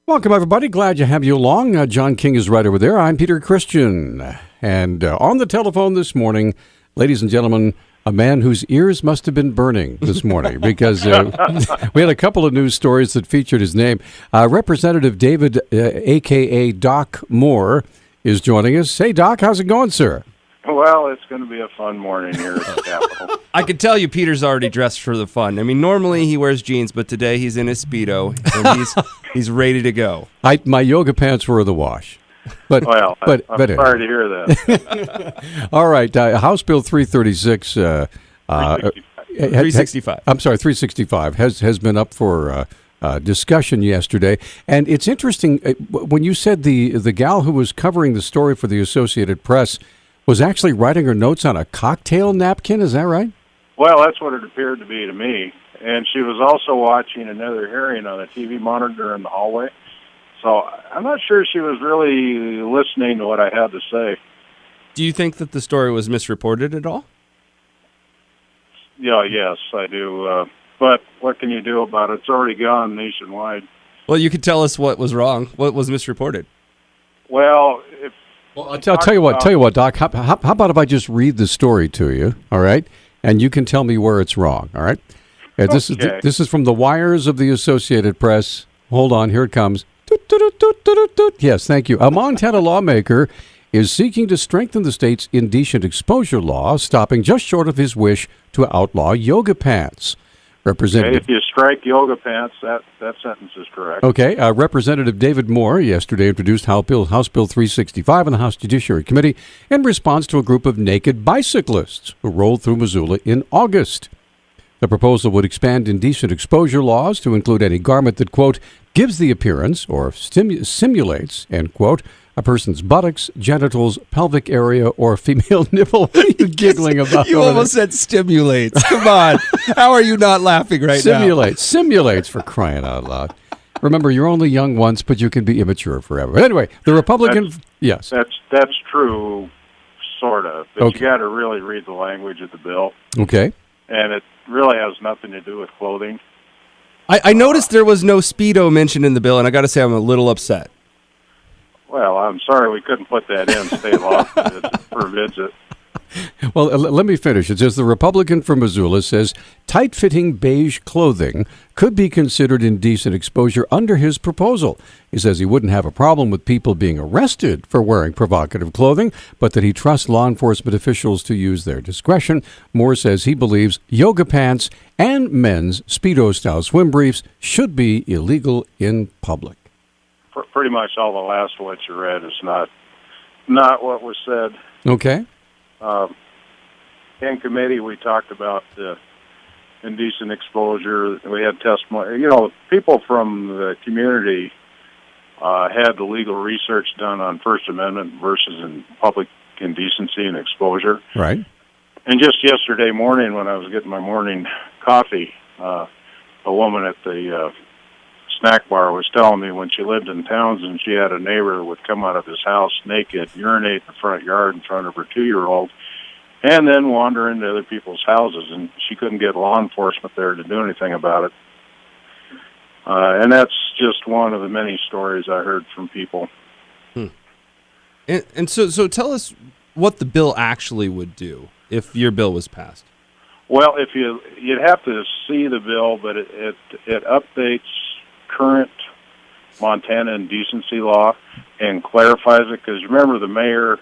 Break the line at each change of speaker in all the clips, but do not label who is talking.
Welcome, everybody. Glad to have you along. John King is right over there. I'm Peter Christian. And on the telephone this morning, ladies and gentlemen, a man whose ears must have been burning this morning because we had a couple of news stories that featured his name. Representative David, a.k.a. Doc Moore, is joining us. Hey, Doc, how's it going, sir?
Well, it's going to be a fun morning here at the Capitol.
I can tell you Peter's already dressed for the fun. I mean, normally he wears jeans, but today he's in his Speedo, and he's ready to go.
My yoga pants were the wash. But,
I'm
but
sorry to hear that.
All right, House Bill 336.
365.
I'm sorry, 365 has been up for discussion yesterday. And it's interesting, when you said the gal who was covering the story for the Associated Press was actually writing her notes on a cocktail napkin, is that right?
Well, that's what it appeared to be to me. And she was also watching another hearing on a TV monitor in the hallway. So I'm not sure she was really listening to what I had to say.
Do you think that the story was misreported at all?
Yeah, yes, I do. But what can you do about it? It's already gone nationwide.
Well, you could tell us what was wrong. What was misreported?
Well,
I'll tell you what, Doc. How about if I just read the story to you, all right? And you can tell me where it's wrong, all right? This is from the wires of the Associated Press. Hold on, here it comes. Yes, thank you. A Montana lawmaker is seeking to strengthen the state's indecent exposure law, stopping just short of his wish to outlaw yoga pants. Representative.
If you strike yoga pants, that sentence is correct.
Okay. Representative David Moore yesterday introduced House Bill 365 in the House Judiciary Committee in response to a group of naked bicyclists who rolled through Missoula in August. The proposal would expand indecent exposure laws to include any garment that, quote, gives the appearance or simulates, end quote, a person's buttocks, genitals, pelvic area, or female nipple. What are you giggling about?
You almost said stimulates. Come on. How are you not laughing right now?
Simulates, for crying out loud. Remember, you're only young once, but you can be immature forever. But anyway, the Republican... Yes.
That's true, sort of. But
okay.
You got to really read the language of the bill.
Okay.
And it really has nothing to do with clothing.
I noticed there was no Speedo mentioned in the bill, and I got to say I'm a little upset.
Well, I'm sorry we couldn't put that in. State law forbids it.
Well, let me finish. It says the Republican from Missoula says tight-fitting beige clothing could be considered indecent exposure under his proposal. He says he wouldn't have a problem with people being arrested for wearing provocative clothing, but that he trusts law enforcement officials to use their discretion. Moore says he believes yoga pants and men's Speedo-style swim briefs should be illegal in public.
Pretty much all the last what you read is not what was said.
Okay.
In committee, we talked about indecent exposure. We had testimony. You know, people from the community had the legal research done on First Amendment versus in public indecency and exposure.
Right.
And just yesterday morning when I was getting my morning coffee, a woman at the snack bar was telling me when she lived in Townsend, she had a neighbor who would come out of his house naked, urinate in the front yard in front of her 2-year-old, and then wander into other people's houses, and she couldn't get law enforcement there to do anything about it. And that's just one of the many stories I heard from people.
And so tell us what the bill actually would do if your bill was passed.
Well, if you'd have to see the bill, but it updates current Montana indecency law and clarifies it, because remember the mayor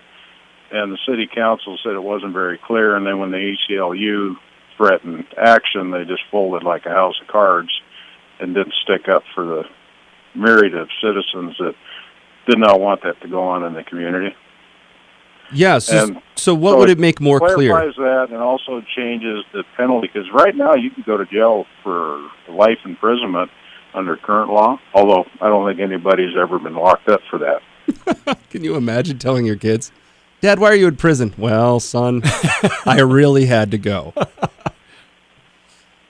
and the city council said it wasn't very clear, and then when the ACLU threatened action, they just folded like a house of cards and didn't stick up for the myriad of citizens that did not want that to go on in the community.
Yeah, so what would it make more clear?
It clarifies that and also changes the penalty, because right now you can go to jail for life imprisonment under current law, although I don't think anybody's ever been locked up for that.
Can you imagine telling your kids, Dad, why are you in prison? Well, son, I really had to go.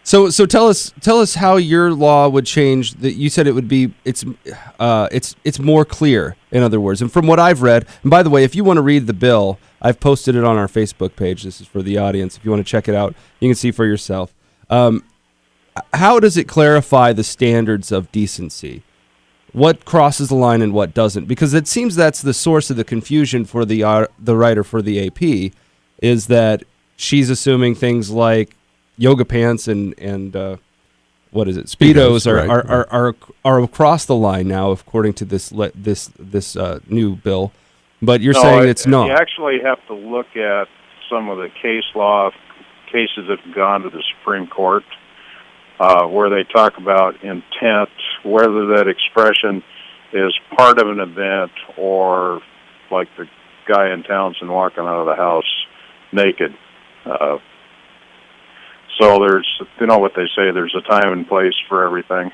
So tell us how your law would change. That you said it would be it's more clear, in other words. And from what I've read, and by the way, if you want to read the bill, I've posted it on our Facebook page. This is for the audience. If you want to check it out, you can see for yourself. How does it clarify the standards of decency? what crosses the line and what doesn't? Because it seems that's the source of the confusion for the writer for the AP, is that she's assuming things like yoga pants and what is it? Speedos are across the line now, according to this new bill. But you're saying it's not.
You actually have to look at some of the case law cases that have gone to the Supreme Court, where they talk about intent, whether that expression is part of an event or like the guy in Townsend walking out of the house naked. So there's, what they say, there's a time and place for everything.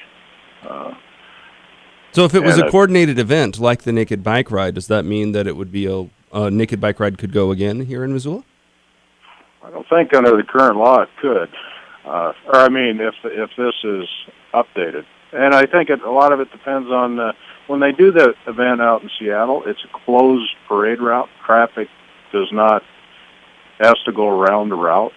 So if it was a coordinated event like the naked bike ride, does that mean that it would be a naked bike ride could go again here in Missoula?
I don't think under the current law it could. If this is updated. And I think a lot of it depends on when they do the event out in Seattle, it's a closed parade route. Traffic has to go around the route.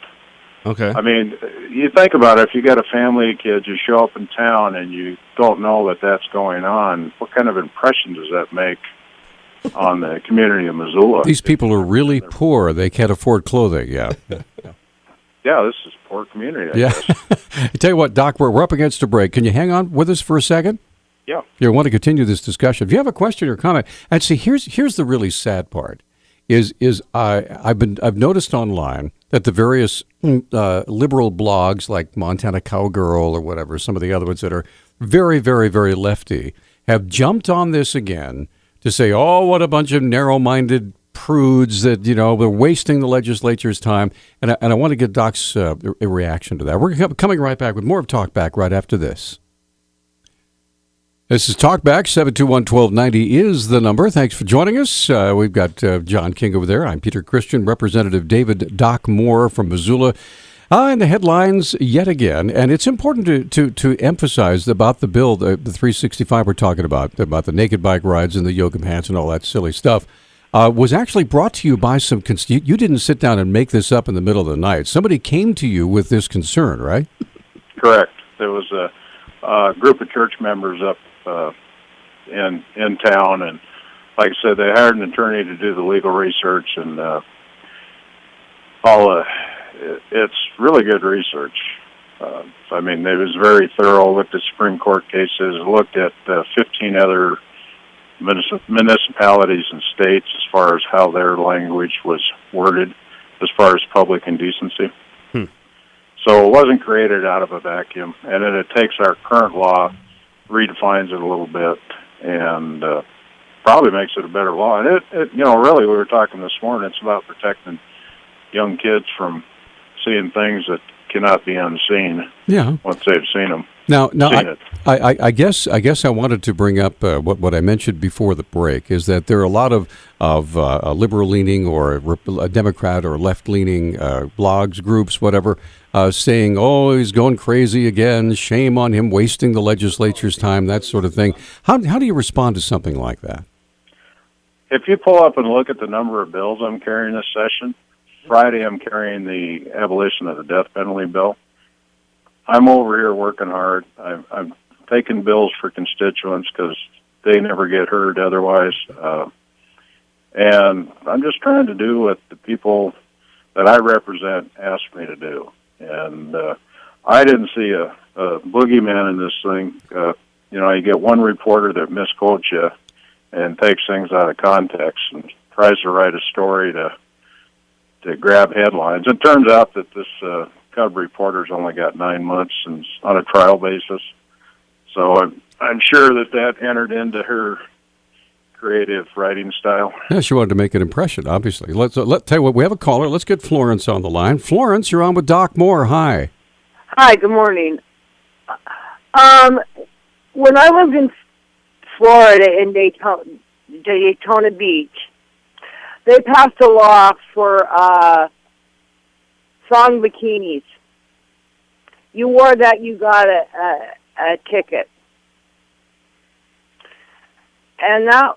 Okay.
I mean, you think about it, if you got a family of kids, you show up in town and you don't know that that's going on, what kind of impression does that make on the community of Missoula?
These people are really poor. They can't afford clothing, yeah.
Yeah, this is a poor community, I guess.
I tell you what, Doc, we're up against a break. Can you hang on with us for a second?
Yeah.
You want to continue this discussion. If you have a question or comment, and see, here's the really sad part. I've noticed online that the various liberal blogs like Montana Cowgirl or whatever, some of the other ones that are very, very, very lefty, have jumped on this again to say, oh, what a bunch of narrow-minded prudes that, they're wasting the legislature's time. And I want to get Doc's reaction to that. We're coming right back with more of Talk Back right after this. This is Talkback. 721-1290 is the number. Thanks for joining us. We've got John King over there. I'm Peter Christian, Representative David Doc Moore from Missoula. And the headlines yet again, and it's important to emphasize about the bill, the 365 we're talking about the naked bike rides and the yoga pants and all that silly stuff, was actually brought to you by some, you didn't sit down and make this up in the middle of the night. Somebody came to you with this concern, right?
Correct. There was a group of church members up in town, and like I said, they hired an attorney to do the legal research, and it's really good research. It was very thorough, looked at Supreme Court cases, looked at 15 other municipalities and states as far as how their language was worded as far as public indecency. So it wasn't created out of a vacuum, and then it takes our current law, redefines it a little bit, and probably makes it a better law. And really, we were talking this morning, it's about protecting young kids from seeing things that cannot be unseen.
Yeah.
Once they've seen them.
Now, I guess I wanted to bring up what I mentioned before the break is that there are a lot of liberal-leaning or a Democrat or left-leaning blogs, groups, whatever, saying, "Oh, he's going crazy again. Shame on him, wasting the legislature's time," that sort of thing. How do you respond to something like that?
If you pull up and look at the number of bills I'm carrying this session, Friday I'm carrying the abolition of the death penalty bill. I'm over here working hard. I'm taking bills for constituents because they never get heard otherwise. And I'm just trying to do what the people that I represent asked me to do. And I didn't see a boogeyman in this thing. You get one reporter that misquotes you and takes things out of context and tries to write a story to grab headlines. It turns out that this cub reporter's only got 9 months and on a trial basis. So I'm sure that entered into her creative writing style.
Yeah, she wanted to make an impression, obviously. Let's tell you what, we have a caller. Let's get Florence on the line. Florence, you're on with Doc Moore. Hi.
Hi, good morning. When I lived in Florida in Daytona Beach, they passed a law for thong bikinis. You wore that, you got a ticket. And that,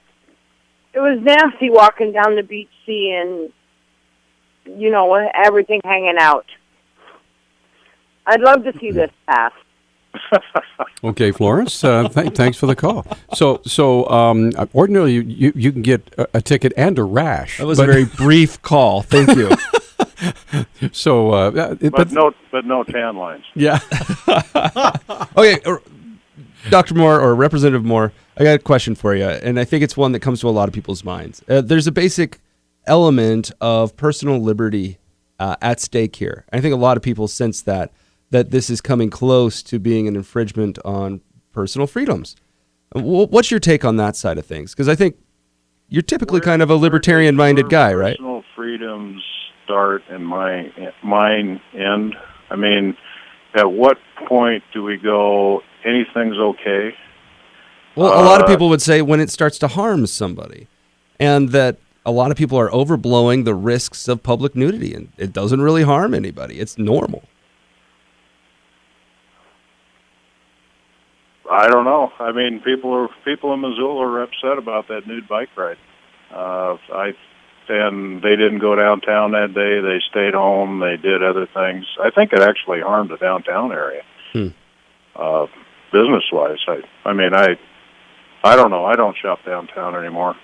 it was nasty walking down the beach seeing, everything hanging out. I'd love to see this pass.
Okay, Florence. Thanks for the call. Ordinarily you can get a ticket and a rash.
That was a very brief call. Thank you.
So,
but no tan lines.
Yeah.
Okay, Dr. Moore or Representative Moore, I got a question for you, and I think it's one that comes to a lot of people's minds. There's a basic element of personal liberty at stake here. I think a lot of people sense that this is coming close to being an infringement on personal freedoms. What's your take on that side of things? Because I think you're typically kind of a libertarian-minded guy, right?
Personal freedoms start and mine end. I mean, at what point do we go, anything's okay?
Well, a lot of people would say when it starts to harm somebody, and that a lot of people are overblowing the risks of public nudity, and it doesn't really harm anybody. It's normal.
I don't know. I mean, people in Missoula are upset about that nude bike ride. And they didn't go downtown that day. They stayed home. They did other things. I think it actually harmed the downtown area, business-wise. I mean, I don't know. I don't shop downtown anymore,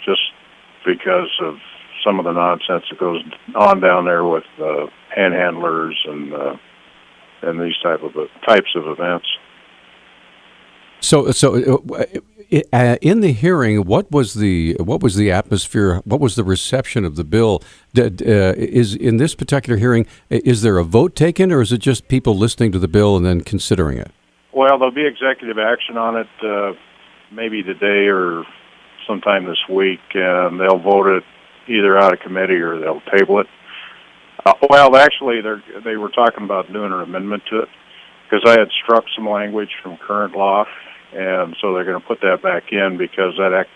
just because of some of the nonsense that goes on down there with panhandlers and these types of events.
So in the hearing, what was the atmosphere? What was the reception of the bill? Is in this particular hearing, is there a vote taken, or is it just people listening to the bill and then considering it?
Well, there'll be executive action on it, maybe today or sometime this week, and they'll vote it either out of committee or they'll table it. Well, actually, they were talking about doing an amendment to it because I had struck some language from current law. And so they're going to put that back in because that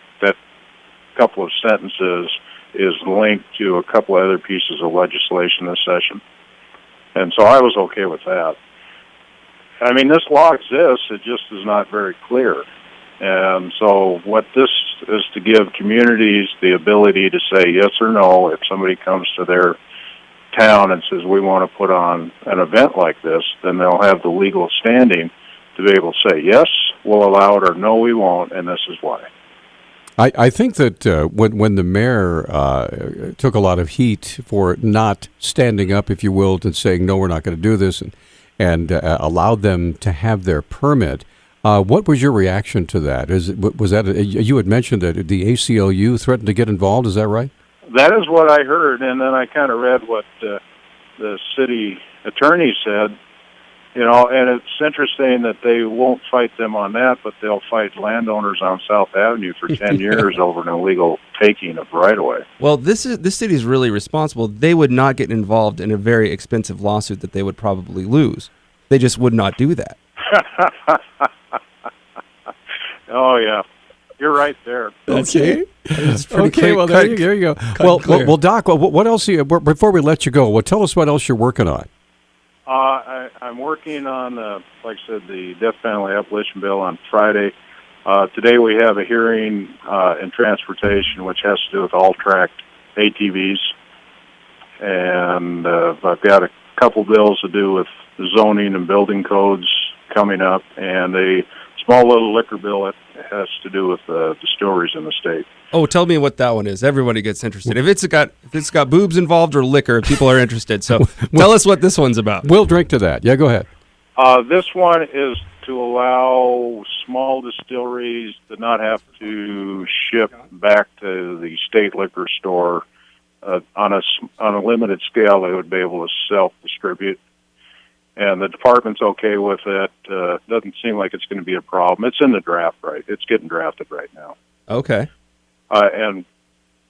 couple of sentences is linked to a couple of other pieces of legislation this session. And so I was okay with that. I mean, this law exists. It just is not very clear. And so what this is to give communities the ability to say yes or no if somebody comes to their town and says, we want to put on an event like this, then they'll have the legal standing to be able to say, yes, we'll allow it, or no, we won't, and this is why.
I think that when the mayor took a lot of heat for not standing up, if you will, and saying, no, we're not going to do this, and allowed them to have their permit, what was your reaction to that? You had mentioned that the ACLU threatened to get involved, is that right?
That is what I heard, and then I kind of read what the city attorney said. You know, and it's interesting that they won't fight them on that, but they'll fight landowners on South Avenue for 10 years over an illegal taking of right-of-way.
Well, this city is really responsible. They would not get involved in a very expensive lawsuit that they would probably lose. They just would not do that.
Oh, yeah. You're right there.
Okay.
Okay,
well, there you go. Well, Doc, what else, before we let you go, tell us what else you're working on.
I'm working on, like I said, the death penalty abolition bill on Friday. Today we have a hearing in transportation, which has to do with all-track ATVs. And I've got a couple bills to do with zoning and building codes coming up, and a small little liquor bill that has to do with distilleries in the state.
Oh, tell me what that one is. Everybody gets interested. If it's got boobs involved or liquor, people are interested. So tell us what this one's about.
We'll drink to that. Yeah, go ahead.
This one is to allow small distilleries to not have to ship back to the state liquor store on a limited scale. They would be able to self-distribute. And the department's okay with it. Doesn't seem like it's going to be a problem. It's in the draft, right? It's getting drafted right now.
Okay.
And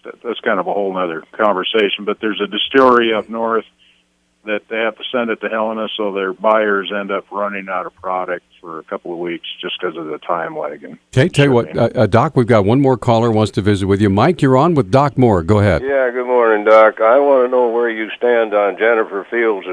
that's kind of a whole other conversation. But there's a distillery up north that they have to send it to Helena, so their buyers end up running out of product for a couple of weeks just because of the time lag.
Okay, tell you what, Doc, we've got one more caller who wants to visit with you. Mike, you're on with Doc Moore. Go ahead.
Yeah, good morning, Doc. I want to know where you stand on Jennifer Field's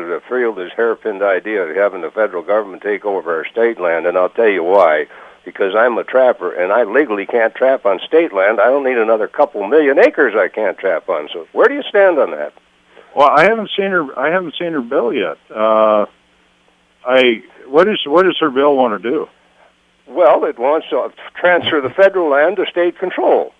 hairpin idea of having the federal government take over our state land, and I'll tell you why. Because I'm a trapper, and I legally can't trap on state land. I don't need another couple million acres I can't trap on. So where do you stand on that?
Well, I haven't seen her bill yet. What does her bill want to do?
Well, it wants to transfer the federal land to state control.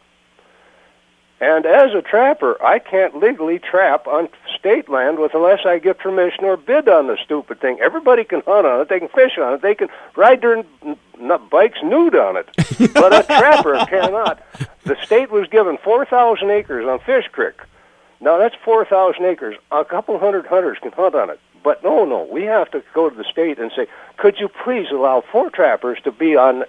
And as a trapper, I can't legally trap on state land unless I get permission or bid on the stupid thing. Everybody can hunt on it. They can fish on it. They can ride their bikes nude on it. But a trapper cannot. The state was given 4,000 acres on Fish Creek. Now, that's 4,000 acres. A couple hundred hunters can hunt on it. But no, we have to go to the state and say, could you please allow 4 trappers to be on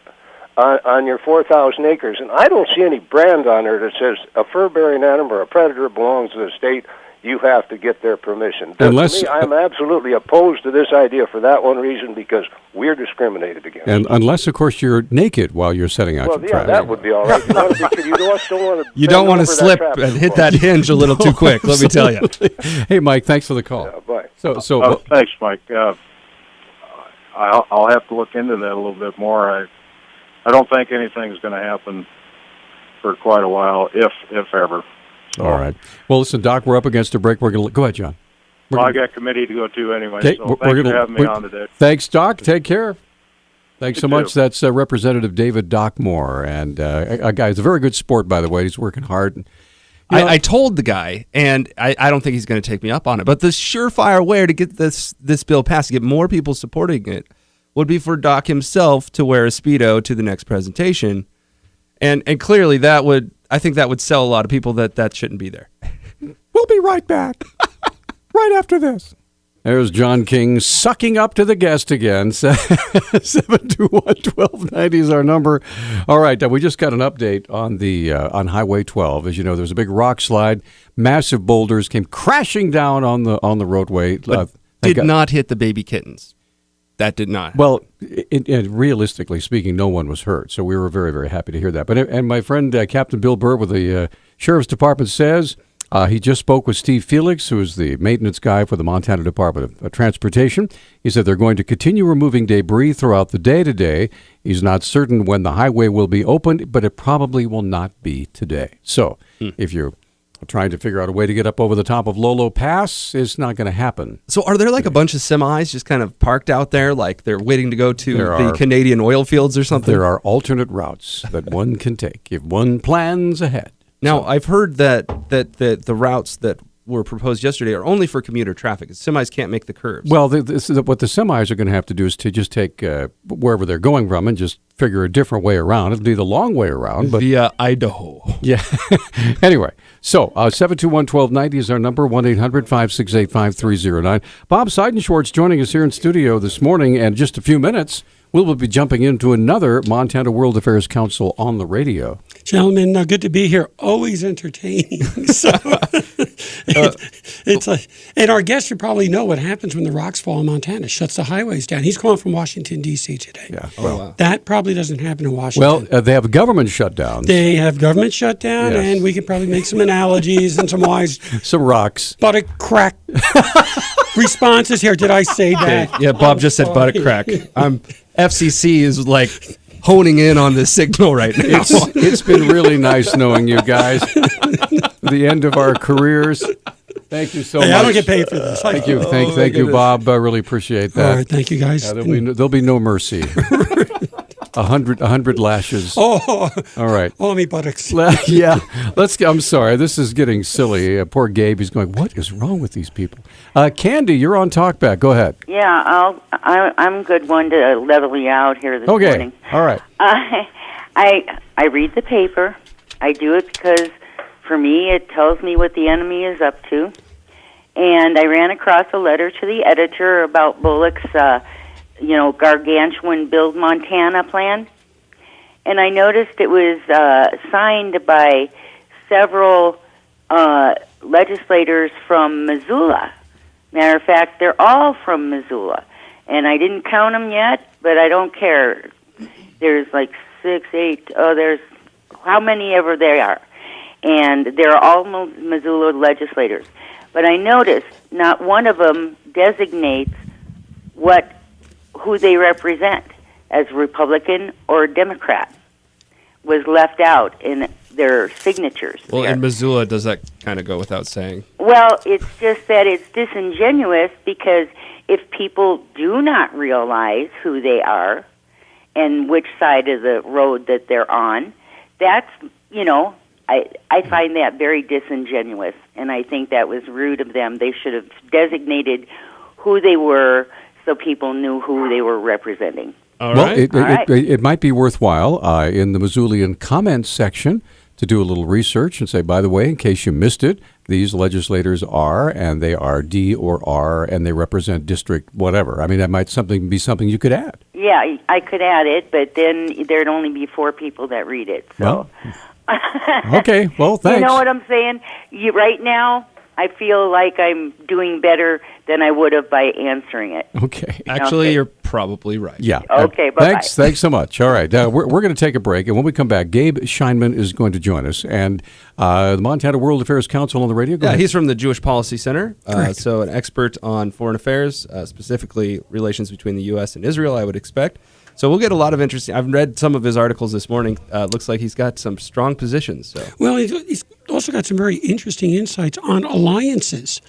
your 4,000 acres? And I don't see any brand on there that says a fur-bearing animal or a predator belongs to the state. You have to get their permission.
Unless,
to me, I'm absolutely opposed to this idea for that one reason, because we're discriminated against.
And unless, of course, you're naked while you're setting out your trap.
That would be all right.
You don't want to slip and hit that hinge a little too quick, let me tell you.
Hey, Mike, thanks for the call.
Yeah, bye.
Thanks, Mike. I'll have to look into that a little bit more. I don't think anything's going to happen for quite a while, if ever.
All right. Well, listen, Doc, we're up against a break. We're going to go ahead, John.
I got committee to go to anyway,
okay,
so thanks for having me on today.
Thanks, Doc. Take care. Thanks so much.
Too.
That's Representative David Doc Moore, and a guy who's a very good sport, by the way. He's working hard.
I told the guy, and I don't think he's going to take me up on it, but the surefire way to get this bill passed, to get more people supporting it, would be for Doc himself to wear a Speedo to the next presentation. And clearly I think that would sell a lot of people that shouldn't be there.
We'll be right back. Right after this. There's John King sucking up to the guest again. 721-1290 is our number. All right, we just got an update on the on Highway 12. As you know, there's a big rock slide. Massive boulders came crashing down on the roadway.
But did not hit the baby kittens. That did not.
Well, realistically speaking, no one was hurt, so we were very, very happy to hear that. And my friend Captain Bill Burr with the Sheriff's Department says he just spoke with Steve Felix, who is the maintenance guy for the Montana Department of Transportation. He said they're going to continue removing debris throughout the day today. He's not certain when the highway will be opened, but it probably will not be today. So if you're trying to figure out a way to get up over the top of Lolo Pass, it's not going to happen.
So are there like a bunch of semis just kind of parked out there, like they're waiting to go to the Canadian oil fields or something?
There are alternate routes that one can take if one plans ahead.
Now, I've heard that the routes that were proposed yesterday are only for commuter traffic. Semis can't make the curves.
Well, what the semis are going to have to do is to just take wherever they're going from and just figure a different way around. It'll be the long way around. But
via Idaho.
Yeah. Anyway, so 721-1290 is our number, 1-800-568-5309. Bob Seidenschwartz joining us here in studio this morning, and in just a few minutes, we will be jumping into another Montana World Affairs Council on the radio.
Gentlemen, good to be here. Always entertaining. So and our guest should probably know what happens when the rocks fall in Montana. Shuts the highways down. He's calling from Washington, D.C. today.
Yeah.
Well, that probably doesn't happen in Washington.
Well, they have government shutdowns.
They have government shutdown, yes. And we could probably make some analogies and some wise...
some rocks.
Buttock crack responses here. Did I say that?
Okay. Yeah, Bob just said buttock crack. FCC is like honing in on this signal right now.
It's been really nice knowing you guys. The end of our careers. Thank you so much.
I don't get paid for this.
Thank you. Thank you, Bob. I really appreciate that.
All right, thank you, guys.
There'll be no mercy. 100 lashes.
Oh,
all right.
Oh, me buttocks.
Yeah, I'm sorry. This is getting silly. Poor Gabe. He's going, what is wrong with these people? Candy, you're on Talkback. Go ahead.
Yeah, I'm a good one to level you out here this morning.
All right.
I read the paper. I do it because, for me, it tells me what the enemy is up to. And I ran across a letter to the editor about Bullock's gargantuan Build Montana plan. And I noticed it was signed by several legislators from Missoula. Matter of fact, they're all from Missoula. And I didn't count them yet, but I don't care. There's like 6, 8, there's how many ever they are. And they're all Missoula legislators. But I noticed not one of them designates who they represent as Republican or Democrat. Was left out in their signatures.
Well, in Missoula, does that kind of go without saying?
Well, it's just that it's disingenuous because if people do not realize who they are and which side of the road that they're on, that's, I find that very disingenuous, and I think that was rude of them. They should have designated who they were so people knew who they were representing.
All
well,
right.
it might be worthwhile in the Missoulian comments section to do a little research and say, by the way, in case you missed it, these legislators are, and they are D or R, and they represent district whatever. I mean, that might be something you could add.
Yeah, I could add it, but then there'd only be 4 people that read it. So.
Well, okay, well, thanks.
You know what I'm saying? Right now, I feel like I'm doing better than I would have by answering it.
Okay.
Actually, you're probably right.
Yeah.
Okay, bye-bye.
Thanks so much. All right. We're going to take a break, and when we come back, Gabe Scheinman is going to join us, and the Montana World Affairs Council on the radio. Go ahead.
He's from the Jewish Policy Center, so an expert on foreign affairs, specifically relations between the U.S. and Israel, I would expect. So we'll get a lot of interesting. I've read some of his articles this morning. Looks like he's got some strong positions. So.
Well, he's also got some very interesting insights on alliances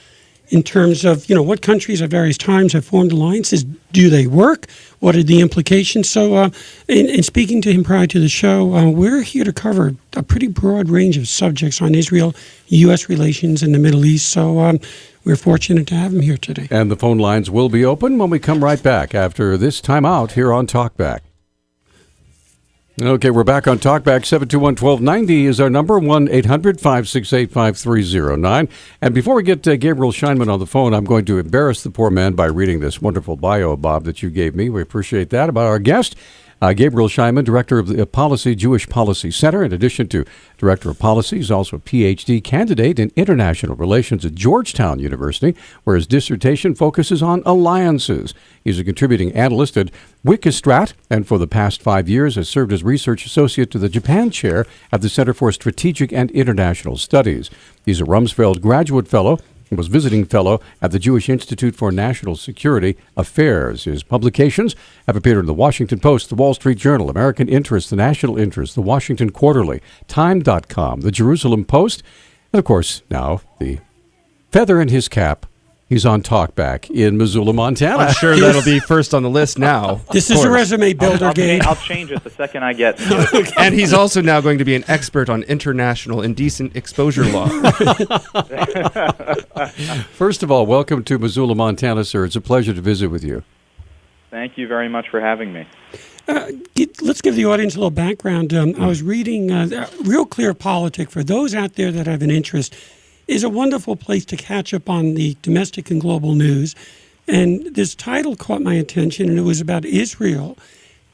in terms of, what countries at various times have formed alliances. Do they work? What are the implications? So in speaking to him prior to the show, we're here to cover a pretty broad range of subjects on Israel, U.S. relations, and the Middle East. So we're fortunate to have him here today.
And the phone lines will be open when we come right back after this time out here on Talkback. Okay, we're back on Talkback. 721-1290 is our number, 1-800-568-5309. And before we get Gabriel Scheinman on the phone, I'm going to embarrass the poor man by reading this wonderful bio, Bob, that you gave me. We appreciate that. About our guest, Gabriel Scheinman, Director of the Jewish Policy Center. In addition to Director of Policy, he's also a Ph.D. candidate in International Relations at Georgetown University, where his dissertation focuses on alliances. He's a contributing analyst at Wikistrat, and for the past 5 years has served as research associate to the Japan Chair at the Center for Strategic and International Studies. He's a Rumsfeld Graduate Fellow and was visiting fellow at the Jewish Institute for National Security Affairs. His publications have appeared in the Washington Post, the Wall Street Journal, American Interest, the National Interest, the Washington Quarterly, Time.com, the Jerusalem Post, and of course now the feather in his cap. He's on Talkback in Missoula, Montana.
I'm sure that'll be first on the list now.
This is a resume builder, Gabe.
I'll change it the second I get.
And he's also now going to be an expert on international indecent exposure law.
First of all, welcome to Missoula, Montana, sir. It's a pleasure to visit with you.
Thank you very much for having me.
Let's give the audience a little background. I was reading Real Clear Politic. For those out there that have an interest, is a wonderful place to catch up on the domestic and global news. And this title caught my attention, and it was about Israel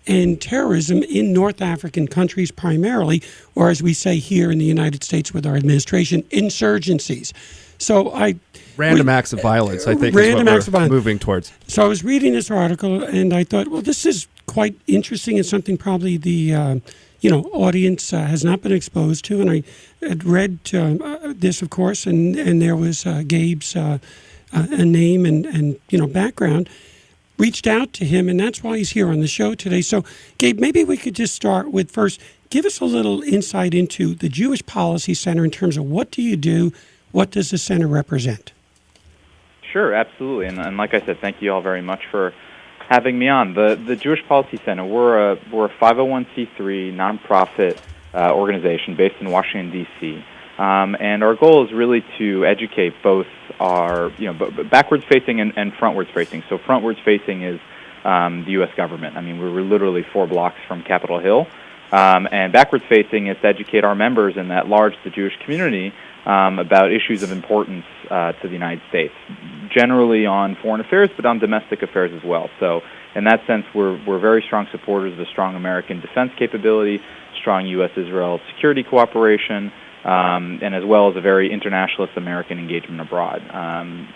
and terrorism in North African countries primarily, or as we say here in the United States with our administration, insurgencies. So
Random acts of violence, I think,
random
is
acts of
what we're
violence.
moving towards.
So I was reading this article, and I thought, well, this is quite interesting and something probably the audience has not been exposed to. And I had read this, of course, and there was Gabe's a name and background. Reached out to him, and that's why he's here on the show today. So, Gabe, maybe we could just start with first, give us a little insight into the Jewish Policy Center in terms of what do you do, what does the center represent?
Sure, absolutely. And like I said, thank you all very much for having me on. The Jewish Policy Center, we're a 501c3 nonprofit organization based in Washington, D.C. And our goal is really to educate both our, backwards facing and frontwards facing. So frontwards facing is the U.S. government. I mean, we're literally 4 blocks from Capitol Hill. And backwards facing is to educate our members and at large the Jewish community about issues of importance to the United States, generally on foreign affairs, but on domestic affairs as well. So in that sense, we're very strong supporters of a strong American defense capability, strong U.S.-Israel security cooperation, and as well as a very internationalist American engagement abroad.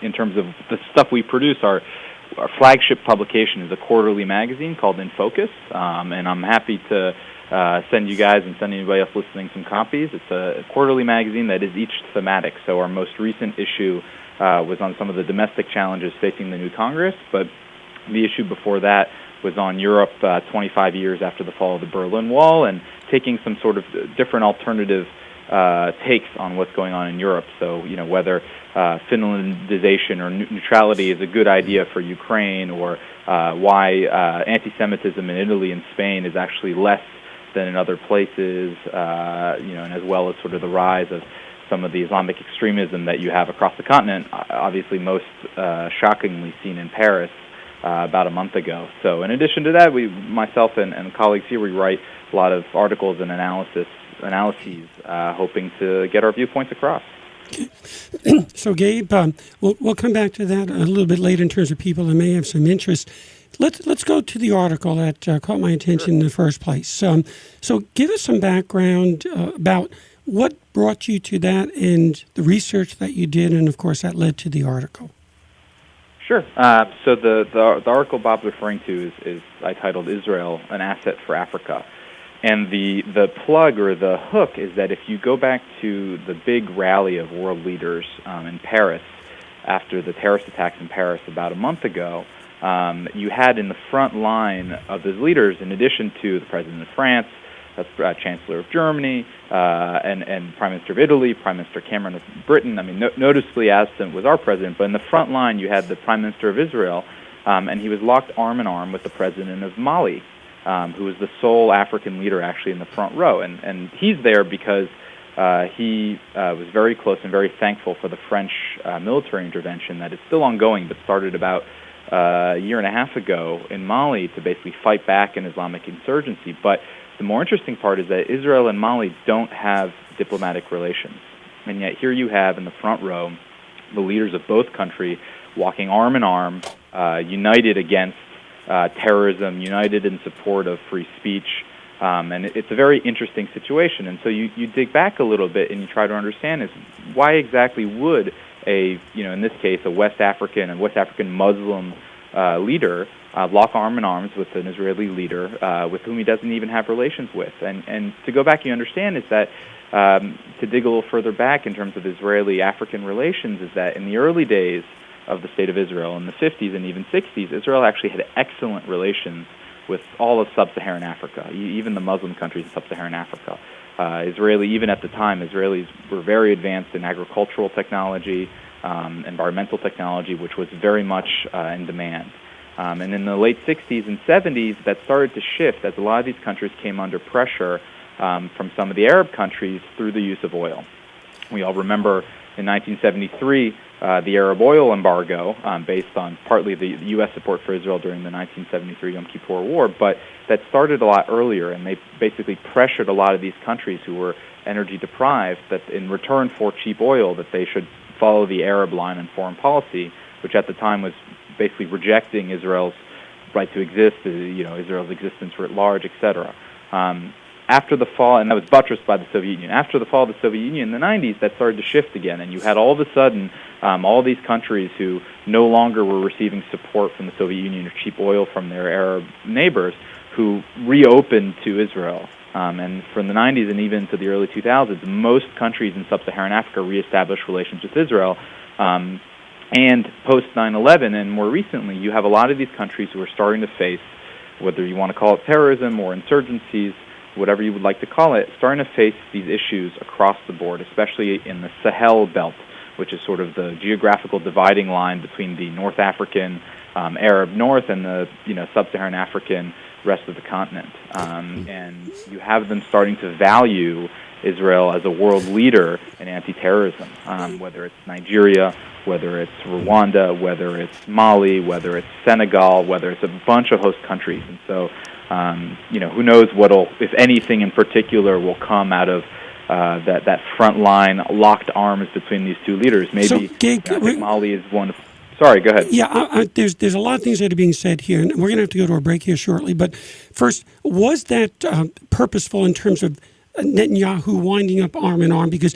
In terms of the stuff we produce, our flagship publication is a quarterly magazine called In Focus, and I'm happy to send you guys and send anybody else listening some copies. It's a quarterly magazine that is each thematic. So our most recent issue was on some of the domestic challenges facing the new Congress, but the issue before that was on Europe 25 years after the fall of the Berlin Wall and taking some sort of different alternative takes on what's going on in Europe. So, whether Finlandization or neutrality is a good idea for Ukraine, or why anti-Semitism in Italy and Spain is actually less than in other places, and as well as sort of the rise of some of the Islamic extremism that you have across the continent, obviously most shockingly seen in Paris about a month ago. So in addition to that, myself and colleagues here, we write a lot of articles and analyses, hoping to get our viewpoints across.
Okay. So Gabe, we'll come back to that a little bit later in terms of people that may have some interest. Let's go to the article that caught my attention in the first place. So give us some background about what brought you to that and the research that you did, and of course that led to the article.
Sure. So the article Bob's referring to is I titled "Israel: An Asset for Africa," and the plug or the hook is that if you go back to the big rally of world leaders in Paris after the terrorist attacks in Paris about a month ago, you had in the front line of those leaders, in addition to the President of France, Chancellor of Germany, and Prime Minister of Italy, Prime Minister Cameron of Britain. I mean, noticeably absent was our president, but in the front line you had the Prime Minister of Israel, and he was locked arm in arm with the President of Mali, who was the sole African leader actually in the front row. And he's there because he was very close and very thankful for the French military intervention that is still ongoing, but started about a year and a half ago in Mali to basically fight back an Islamic insurgency. But the more interesting part is that Israel and Mali don't have diplomatic relations. And yet here you have in the front row the leaders of both countries walking arm in arm, united against terrorism, united in support of free speech. And it's a very interesting situation. And so you dig back a little bit and you try to understand is why exactly would in this case, a West African Muslim leader lock arm in arms with an Israeli leader with whom he doesn't even have relations with. And to go back, you understand is that to dig a little further back in terms of Israeli-African relations is that in the early days of the State of Israel, in the 50s and even 60s, Israel actually had excellent relations with all of sub-Saharan Africa, even the Muslim countries in sub-Saharan Africa. Even at the time, Israelis were very advanced in agricultural technology, environmental technology, which was very much in demand. And in the late 60s and 70s, that started to shift as a lot of these countries came under pressure from some of the Arab countries through the use of oil. We all remember in 1973 the Arab oil embargo based on partly the U.S. support for Israel during the 1973 Yom Kippur War, but that started a lot earlier, and they basically pressured a lot of these countries who were energy deprived that in return for cheap oil that they should follow the Arab line in foreign policy, which at the time was basically rejecting Israel's right to exist, Israel's existence writ large, etc. After the fall, and that was buttressed by the Soviet Union, after the fall of the Soviet Union in the 90s, that started to shift again, and you had all of a sudden all these countries who no longer were receiving support from the Soviet Union or cheap oil from their Arab neighbors who reopened to Israel. And from the 90s and even to the early 2000s, most countries in sub-Saharan Africa reestablished relations with Israel. And post 9/11 and more recently, you have a lot of these countries who are starting to face, whether you want to call it terrorism or insurgencies, whatever you would like to call it, starting to face these issues across the board, especially in the Sahel belt, which is sort of the geographical dividing line between the North African Arab North and the sub-Saharan African rest of the continent. And you have them starting to value Israel as a world leader in anti-terrorism, whether it's Nigeria, whether it's Rwanda, whether it's Mali, whether it's Senegal, whether it's a bunch of host countries. And so, who knows what'll, if anything in particular, will come out of that front line locked arms between these two leaders. Maybe
so, Gabe,
I think Mali is one of... Sorry, go ahead.
Yeah, there's a lot of things that are being said here, and we're going to have to go to a break here shortly. But first, was that purposeful in terms of Netanyahu winding up arm in arm? Because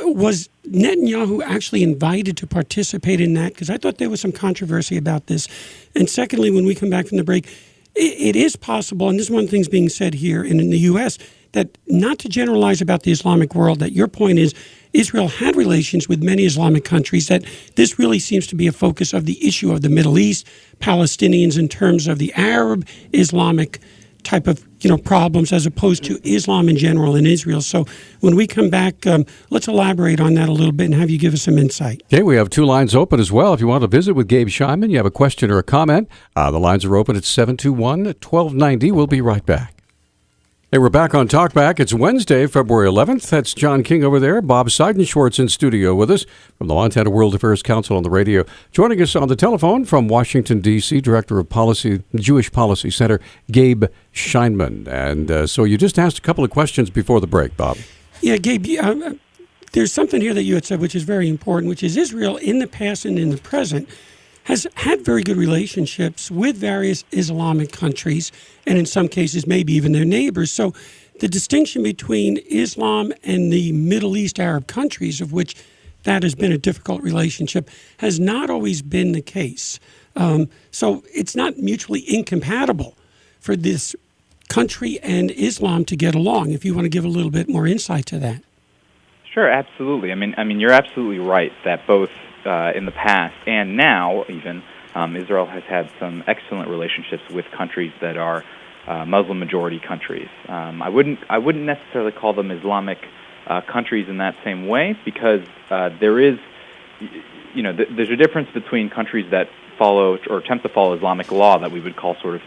was Netanyahu actually invited to participate in that? Because I thought there was some controversy about this. And secondly, when we come back from the break, it is possible, and this is one of the things being said here in the U.S., that not to generalize about the Islamic world, that your point is Israel had relations with many Islamic countries, that this really seems to be a focus of the issue of the Middle East, Palestinians in terms of the Arab Islamic type of problems as opposed to Islam in general in Israel. So when we come back, let's elaborate on that a little bit and have you give us some insight.
Okay, we have two lines open as well. If you want to visit with Gabe Scheinman, you have a question or a comment, the lines are open at 721-1290. We'll be right back. Hey, we're back on Talkback. It's Wednesday, February 11th. That's John King over there. Bob Seidenschwartz in studio with us from the Montana World Affairs Council on the radio. Joining us on the telephone from Washington, D.C., Director of Policy, Jewish Policy Center, Gabe Scheinman. And so you just asked a couple of questions before the break, Bob.
Yeah, Gabe, there's something here that you had said which is very important, which is Israel in the past and in the present has had very good relationships with various Islamic countries, and in some cases maybe even their neighbors. So the distinction between Islam and the Middle East Arab countries, of which that has been a difficult relationship, has not always been the case. So it's not mutually incompatible for this country and Islam to get along. If you want to give a little bit more insight to that.
Sure, absolutely. I mean, you're absolutely right that both in the past and now even Israel has had some excellent relationships with countries that are Muslim majority countries. I wouldn't necessarily call them Islamic countries in that same way, because there is, there's a difference between countries that follow or attempt to follow Islamic law that we would call sort of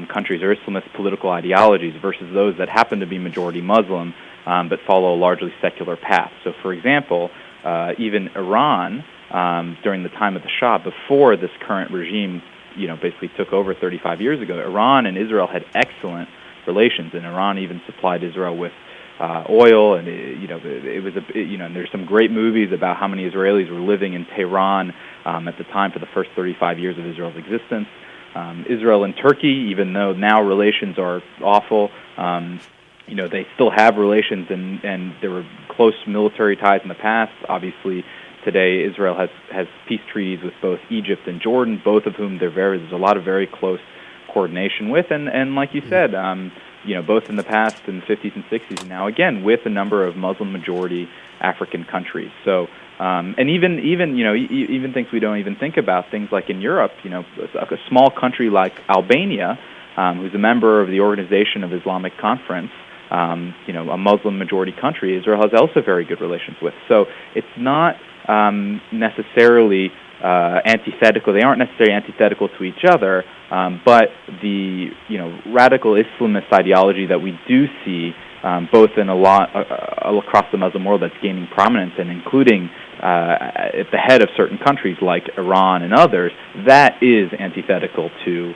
countries or Islamist political ideologies versus those that happen to be majority Muslim but follow a largely secular path. So, for example, even Iran, during the time of the Shah, before this current regime, basically took over 35 years ago, Iran and Israel had excellent relations, and Iran even supplied Israel with oil, and and there's some great movies about how many Israelis were living in Tehran at the time for the first 35 years of Israel's existence. Israel and Turkey, even though now relations are awful, they still have relations, and there were close military ties in the past. Obviously, today Israel has peace treaties with both Egypt and Jordan, both of whom there's a lot of very close coordination with. And like you said, both in the past, in the 50s and 60s, and now again with a number of Muslim majority African countries. So, and even things we don't even think about, things like in Europe, a small country like Albania, who's a member of the Organization of Islamic Conference, a Muslim majority country, Israel has also very good relations with. So it's not necessarily antithetical. They aren't necessarily antithetical to each other, but the radical Islamist ideology that we do see both in a lot across the Muslim world that's gaining prominence, and including at the head of certain countries like Iran and others, that is antithetical to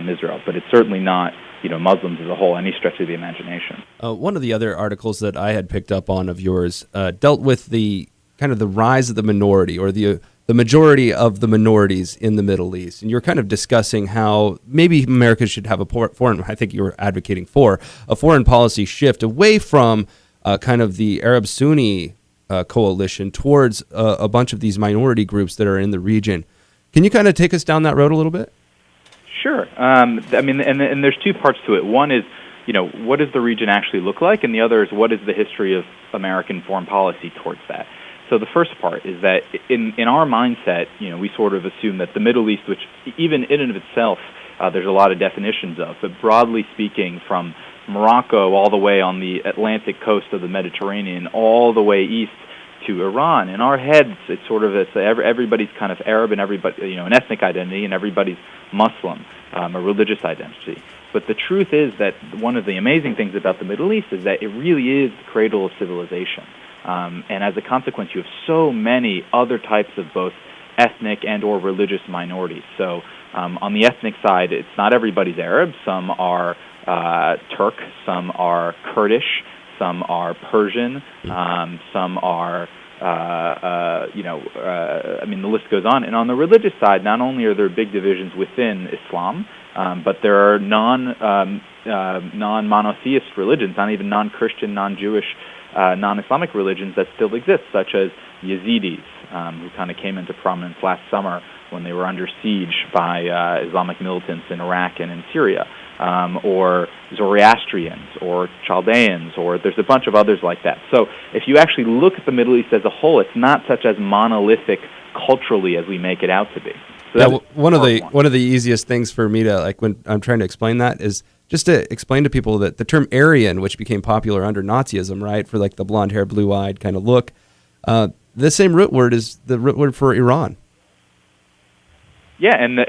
Israel. But it's certainly not Muslims as a whole, any stretch of the imagination.
One of the other articles that I had picked up on of yours dealt with the kind of the rise of the minority, or the majority of the minorities in the Middle East. And you're kind of discussing how maybe America should have I think you were advocating for a foreign policy shift away from kind of the Arab Sunni coalition towards a bunch of these minority groups that are in the region. Can you kind of take us down that road a little bit?
Sure. And there's two parts to it. One is, what does the region actually look like? And the other is, what is the history of American foreign policy towards that? So the first part is that in our mindset, we sort of assume that the Middle East, which even in and of itself, there's a lot of definitions of, but broadly speaking, from Morocco all the way on the Atlantic coast of the Mediterranean, all the way east to Iran. In our heads, it's everybody's kind of Arab, and everybody, an ethnic identity, and everybody's Muslim, a religious identity. But the truth is that one of the amazing things about the Middle East is that it really is the cradle of civilization. And as a consequence, you have so many other types of both ethnic and or religious minorities. So on the ethnic side, it's not everybody's Arab. Some are Turk, some are Kurdish, some are Persian, some are, the list goes on. And on the religious side, not only are there big divisions within Islam, but there are non-monotheist religions, not even non-Christian, non-Jewish, non-Islamic religions that still exist, such as Yazidis, who kind of came into prominence last summer when they were under siege by Islamic militants in Iraq and in Syria, or Zoroastrians, or Chaldeans, or there's a bunch of others like that. So if you actually look at the Middle East as a whole, it's not such as monolithic culturally as we make it out to be. So
yeah, one of the easiest things for me to, like, when I'm trying to explain that, is just to explain to people that the term Aryan, which became popular under Nazism, right, for like the blonde hair, blue eyed kind of look, the same root word is the root word for Iran.
Yeah, and at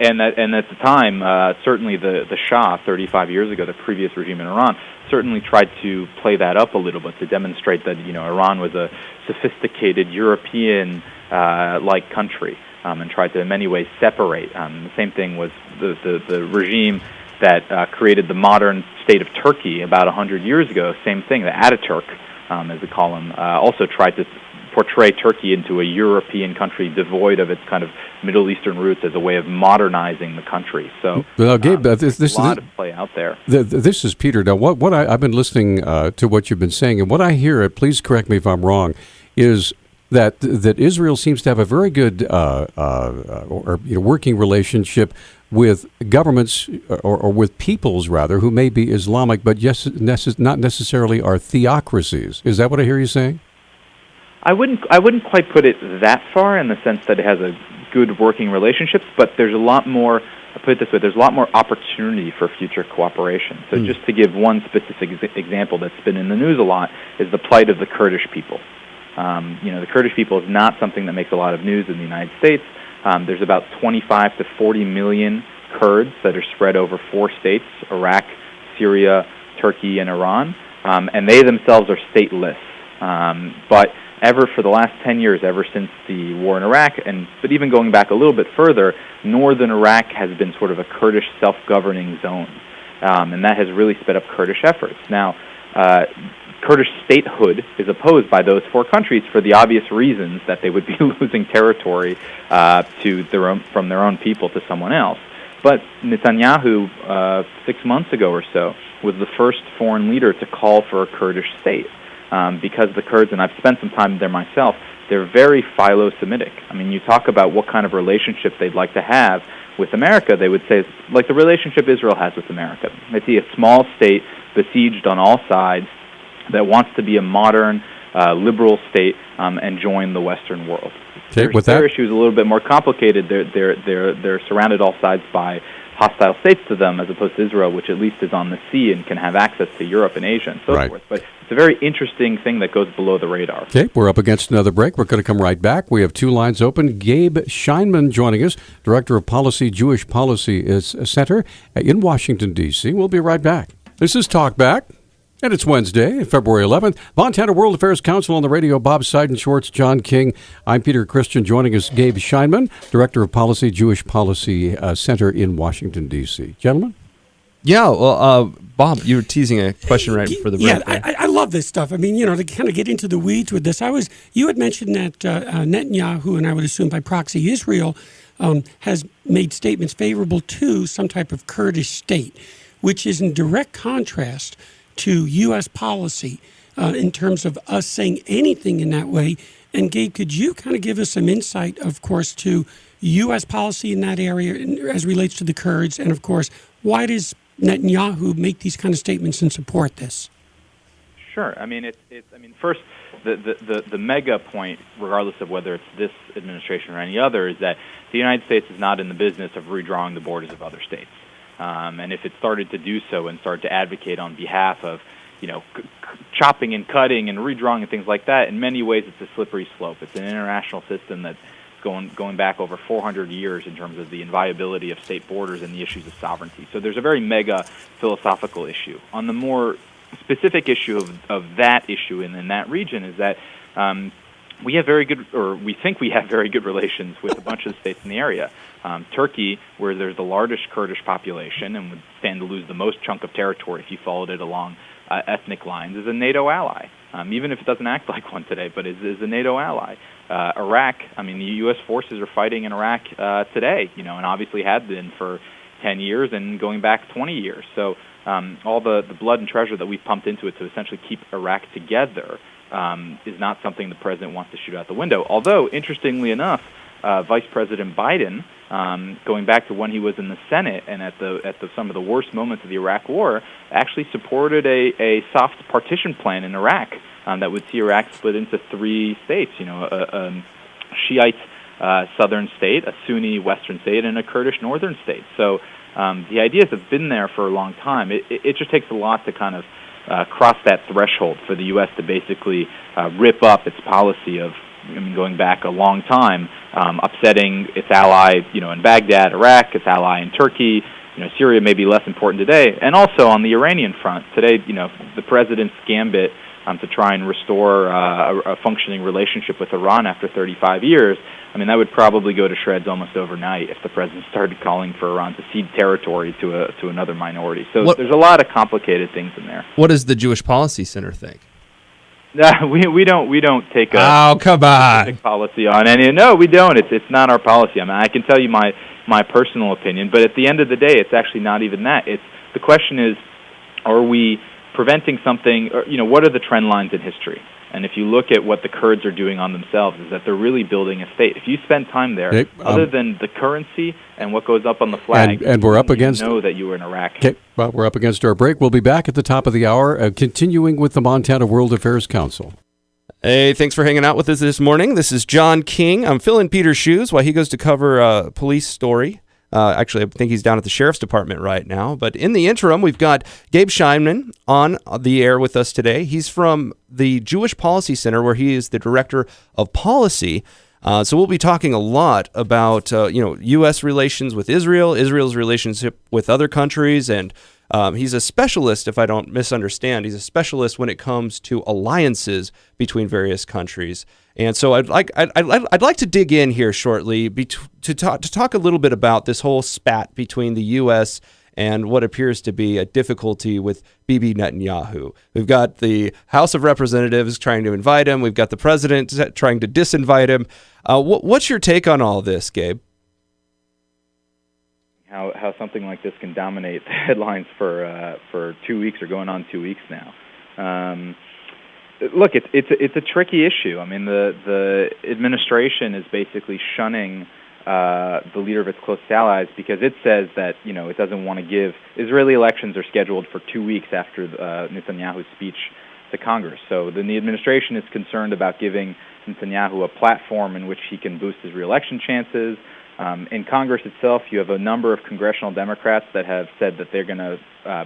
the time, certainly the Shah, 35 years ago, the previous regime in Iran, certainly tried to play that up a little bit to demonstrate that Iran was a sophisticated European like country, and tried to in many ways separate. The same thing was the regime that created the modern state of Turkey about 100 years ago. Same thing, the Ataturk, as we call him, also tried to portray Turkey into a European country devoid of its kind of Middle Eastern roots as a way of modernizing the country. So,
Gabe, this
a lot of play out there.
This is Peter. Now, what I've been listening to what you've been saying, and what I hear, please correct me if I'm wrong, is that Israel seems to have a very good working relationship with governments or with peoples rather who may be Islamic, but not necessarily are theocracies. Is that what I hear you saying?
I wouldn't quite put it that far in the sense that it has a good working relationships, but there's a lot more. I'll put it this way: there's a lot more opportunity for future cooperation. So, just to give one specific example that's been in the news a lot is the plight of the Kurdish people. The Kurdish people is not something that makes a lot of news in the United States. There's about 25 to 40 million Kurds that are spread over 4 states: Iraq, Syria, Turkey, and Iran, and they themselves are stateless. But ever for the last 10 years, ever since the war in Iraq, but even going back a little bit further, northern Iraq has been sort of a Kurdish self-governing zone, and that has really sped up Kurdish efforts. Now, Kurdish statehood is opposed by those 4 countries for the obvious reasons that they would be losing territory from their own people to someone else. But Netanyahu, 6 months ago or so, was the first foreign leader to call for a Kurdish state. Because the Kurds, and I've spent some time there myself, they're very philo-Semitic. I mean, you talk about what kind of relationship they'd like to have with America, they would say, like the relationship Israel has with America. They see a small state besieged on all sides that wants to be a modern, liberal state and join the Western world. Their issue is a little bit more complicated. They're surrounded all sides by hostile states to them, as opposed to Israel, which at least is on the sea and can have access to Europe and Asia and so forth. But it's a very interesting thing that goes below the radar. Okay,
we're up against another break. We're going to come right back. We have 2 lines open. Gabe Scheinman joining us, Director of Policy, Jewish Policy Center in Washington, D.C. We'll be right back. This is Talk Back. And it's Wednesday, February 11th. Montana World Affairs Council on the radio, Bob Seidenschwartz, John King. I'm Peter Christian. Joining us, Gabe Scheinman, Director of Policy, Jewish Policy Center in Washington, D.C. Gentlemen?
Yeah, well, Bob, you were teasing a question right before the break.
Yeah, I love this stuff. I mean, to kind of get into the weeds with this, you had mentioned that Netanyahu, and I would assume by proxy Israel, has made statements favorable to some type of Kurdish state, which is in direct contrast to U.S. policy in terms of us saying anything in that way. And Gabe, could you kind of give us some insight, of course, to U.S. policy in that area as relates to the Kurds? And, of course, why does Netanyahu make these kind of statements and support this?
Sure. I mean, first, the mega point, regardless of whether it's this administration or any other, is that the United States is not in the business of redrawing the borders of other states. And if it started to do so and started to advocate on behalf of, chopping and cutting and redrawing and things like that, in many ways it's a slippery slope. It's an international system that's going back over 400 years in terms of the inviolability of state borders and the issues of sovereignty. So there's a very mega philosophical issue. On the more specific issue of that issue in that region is that we have we think we have very good relations with a bunch of the states in the area. Turkey, where there's the largest Kurdish population and would stand to lose the most chunk of territory if you followed it along ethnic lines, is a NATO ally, even if it doesn't act like one today, but is a NATO ally. Iraq, the U.S. forces are fighting in Iraq today, and obviously had been for 10 years and going back 20 years. So all the blood and treasure that we've pumped into it to essentially keep Iraq together is not something the president wants to shoot out the window. Although, interestingly enough, Vice President Biden, going back to when he was in the Senate and at some of the worst moments of the Iraq War, actually supported a soft partition plan in Iraq that would see Iraq split into 3 states. A Shiite southern state, a Sunni western state, and a Kurdish northern state. So the ideas have been there for a long time. It just takes a lot to kind of cross that threshold for the U.S. to basically rip up its policy of, going back a long time, upsetting its ally, in Baghdad, Iraq, its ally in Turkey. Syria may be less important today. And also on the Iranian front, today, the president's gambit to try and restore a functioning relationship with Iran after 35 years, that would probably go to shreds almost overnight if the president started calling for Iran to cede territory to another minority. So there's a lot of complicated things in there.
What does the Jewish Policy Center think?
We don't take a specific policy on any. No, we don't. It's not our policy. I can tell you my personal opinion, but at the end of the day, it's actually not even that. It's the question is, are we preventing something? Or, what are the trend lines in history? And if you look at what the Kurds are doing on themselves, is that they're really building a state. If you spend time there, other than the currency and what goes up on the flag,
and we're up against,
know that you were in Iraq.
Okay, well, we're up against our break. We'll be back at the top of the hour, continuing with the Montana World Affairs Council.
Hey, thanks for hanging out with us this morning. This is John King. I'm filling Peter's shoes while he goes to cover a police story. Actually, I think he's down at the Sheriff's Department right now. But in the interim, we've got Gabe Scheinman on the air with us today. He's from the Jewish Policy Center, where he is the Director of Policy. So we'll be talking a lot about, U.S. relations with Israel, Israel's relationship with other countries, and he's a specialist, if I don't misunderstand. He's a specialist when it comes to alliances between various countries. And so I'd like to dig in here shortly to talk a little bit about this whole spat between the U.S. and what appears to be a difficulty with Bibi Netanyahu. We've got the House of Representatives trying to invite him. We've got the president trying to disinvite him. What's your take on all this, Gabe?
How something like this can dominate the headlines for 2 weeks or going on 2 weeks now. Look, it's a tricky issue. The administration is basically shunning the leader of its closest allies because it says that it doesn't want to give. Israeli elections are scheduled for 2 weeks after Netanyahu's speech to Congress. So then the administration is concerned about giving Netanyahu a platform in which he can boost his re-election chances. In Congress itself, you have a number of congressional Democrats that have said that they're going to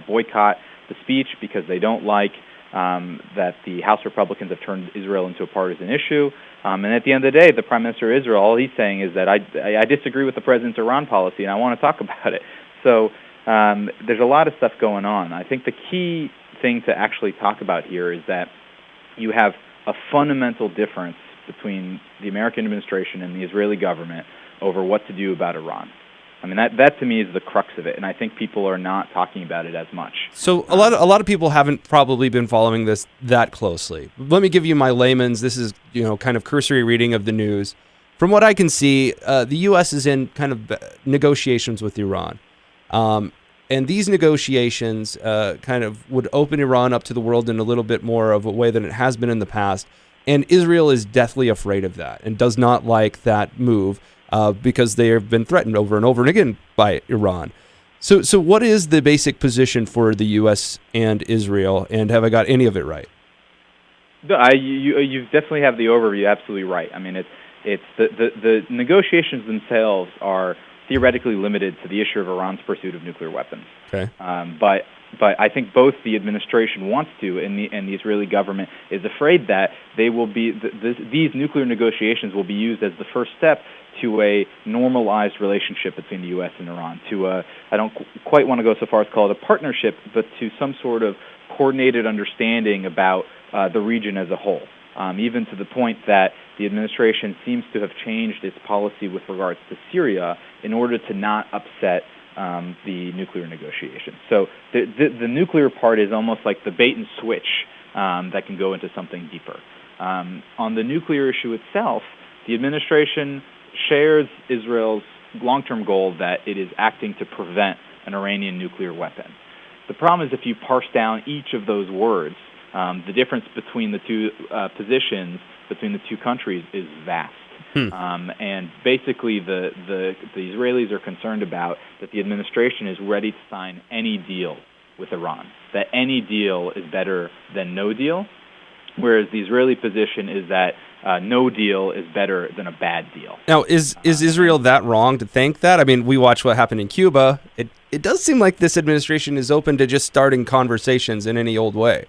boycott the speech because they don't like that the House Republicans have turned Israel into a partisan issue. And at the end of the day, the Prime Minister of Israel, all he's saying is that I disagree with the President's Iran policy and I want to talk about it. So there's a lot of stuff going on. I think the key thing to actually talk about here is that you have a fundamental difference between the American administration and the Israeli government over what to do about Iran. That to me is the crux of it, and I think people are not talking about it as much.
So a lot of people haven't probably been following this that closely. Let me give you my layman's. This is kind of cursory reading of the news. From what I can see, the U.S. is in kind of negotiations with Iran, and these negotiations kind of would open Iran up to the world in a little bit more of a way than it has been in the past. And Israel is deathly afraid of that and does not like that move. Because they have been threatened over and over and again by Iran. So what is the basic position for the U.S. and Israel, and have I got any of it right?
You definitely have the overview absolutely right. It's the negotiations themselves are theoretically limited to the issue of Iran's pursuit of nuclear weapons.
Okay.
But I think both the administration wants to, and the Israeli government is afraid that they will be these nuclear negotiations will be used as the first step to a normalized relationship between the U.S. and Iran. I don't quite want to go so far as to call it a partnership, but to some sort of coordinated understanding about the region as a whole. Even to the point that the administration seems to have changed its policy with regards to Syria in order to not upset the nuclear negotiations. So the nuclear part is almost like the bait and switch that can go into something deeper. On the nuclear issue itself, the administration shares Israel's long-term goal that it is acting to prevent an Iranian nuclear weapon. The problem is if you parse down each of those words, the difference between the two positions between the two countries is vast. And basically the Israelis are concerned about that the administration is ready to sign any deal with Iran, that any deal is better than no deal. whereas the Israeli position is that no deal is better than a bad deal.
Now, is Israel that wrong to think that? I mean, we watch what happened in Cuba. It does seem like this administration is open to just starting conversations in any old way.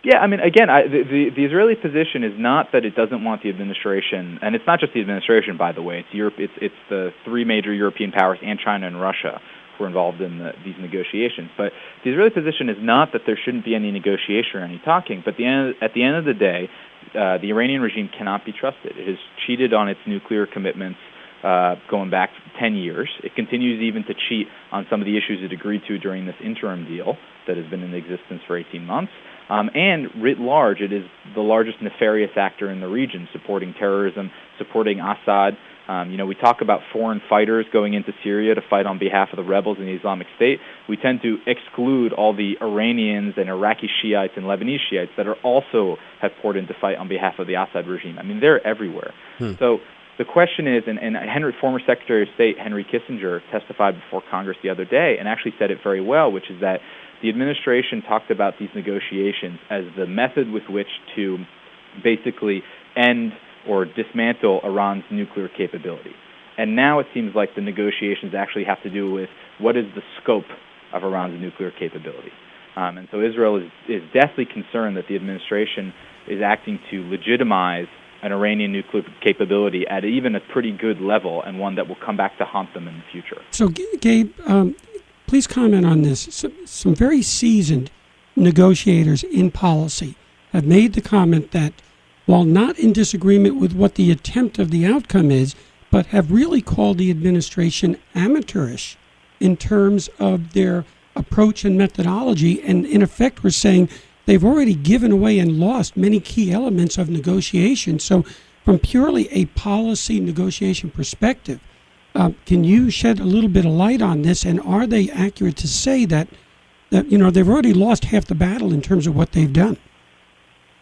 Yeah, I mean, again, the Israeli position is not that it doesn't want the administration, and it's not just the administration, by the way. It's Europe. It's the three major European powers and China and Russia who are involved in these negotiations. But the Israeli position is not that there shouldn't be any negotiation or any talking. But at the end of the day, the Iranian regime cannot be trusted. It has cheated on its nuclear commitments going back 10 years. It continues even to cheat on some of the issues it agreed to during this interim deal that has been in existence for 18 months. And writ large, it is the largest nefarious actor in the region, supporting terrorism, supporting Assad. We talk about foreign fighters going into Syria to fight on behalf of the rebels in the Islamic State. We tend to exclude all the Iranians and Iraqi Shiites and Lebanese Shiites that are also have poured in to fight on behalf of the Assad regime. I mean, they're everywhere. So the question is, and former Secretary of State Henry Kissinger testified before Congress the other day and actually said it very well, which is that the administration talked about these negotiations as the method with which to basically end or dismantle Iran's nuclear capability. And now it seems like the negotiations actually have to do with what is the scope of Iran's nuclear capability. And so Israel is deathly concerned that the administration is acting to legitimize an Iranian nuclear capability at even a pretty good level, and one that will come back to haunt them in the future.
So, Gabe, please comment on this. Some very seasoned negotiators in policy have made the comment that while not in disagreement with what the attempt of the outcome is, but have really called the administration amateurish in terms of their approach and methodology, and in effect we're saying they've already given away and lost many key elements of negotiation. So from purely a policy negotiation perspective, can you shed a little bit of light on this, and are they accurate to say that they've already lost half the battle in terms of what they've done?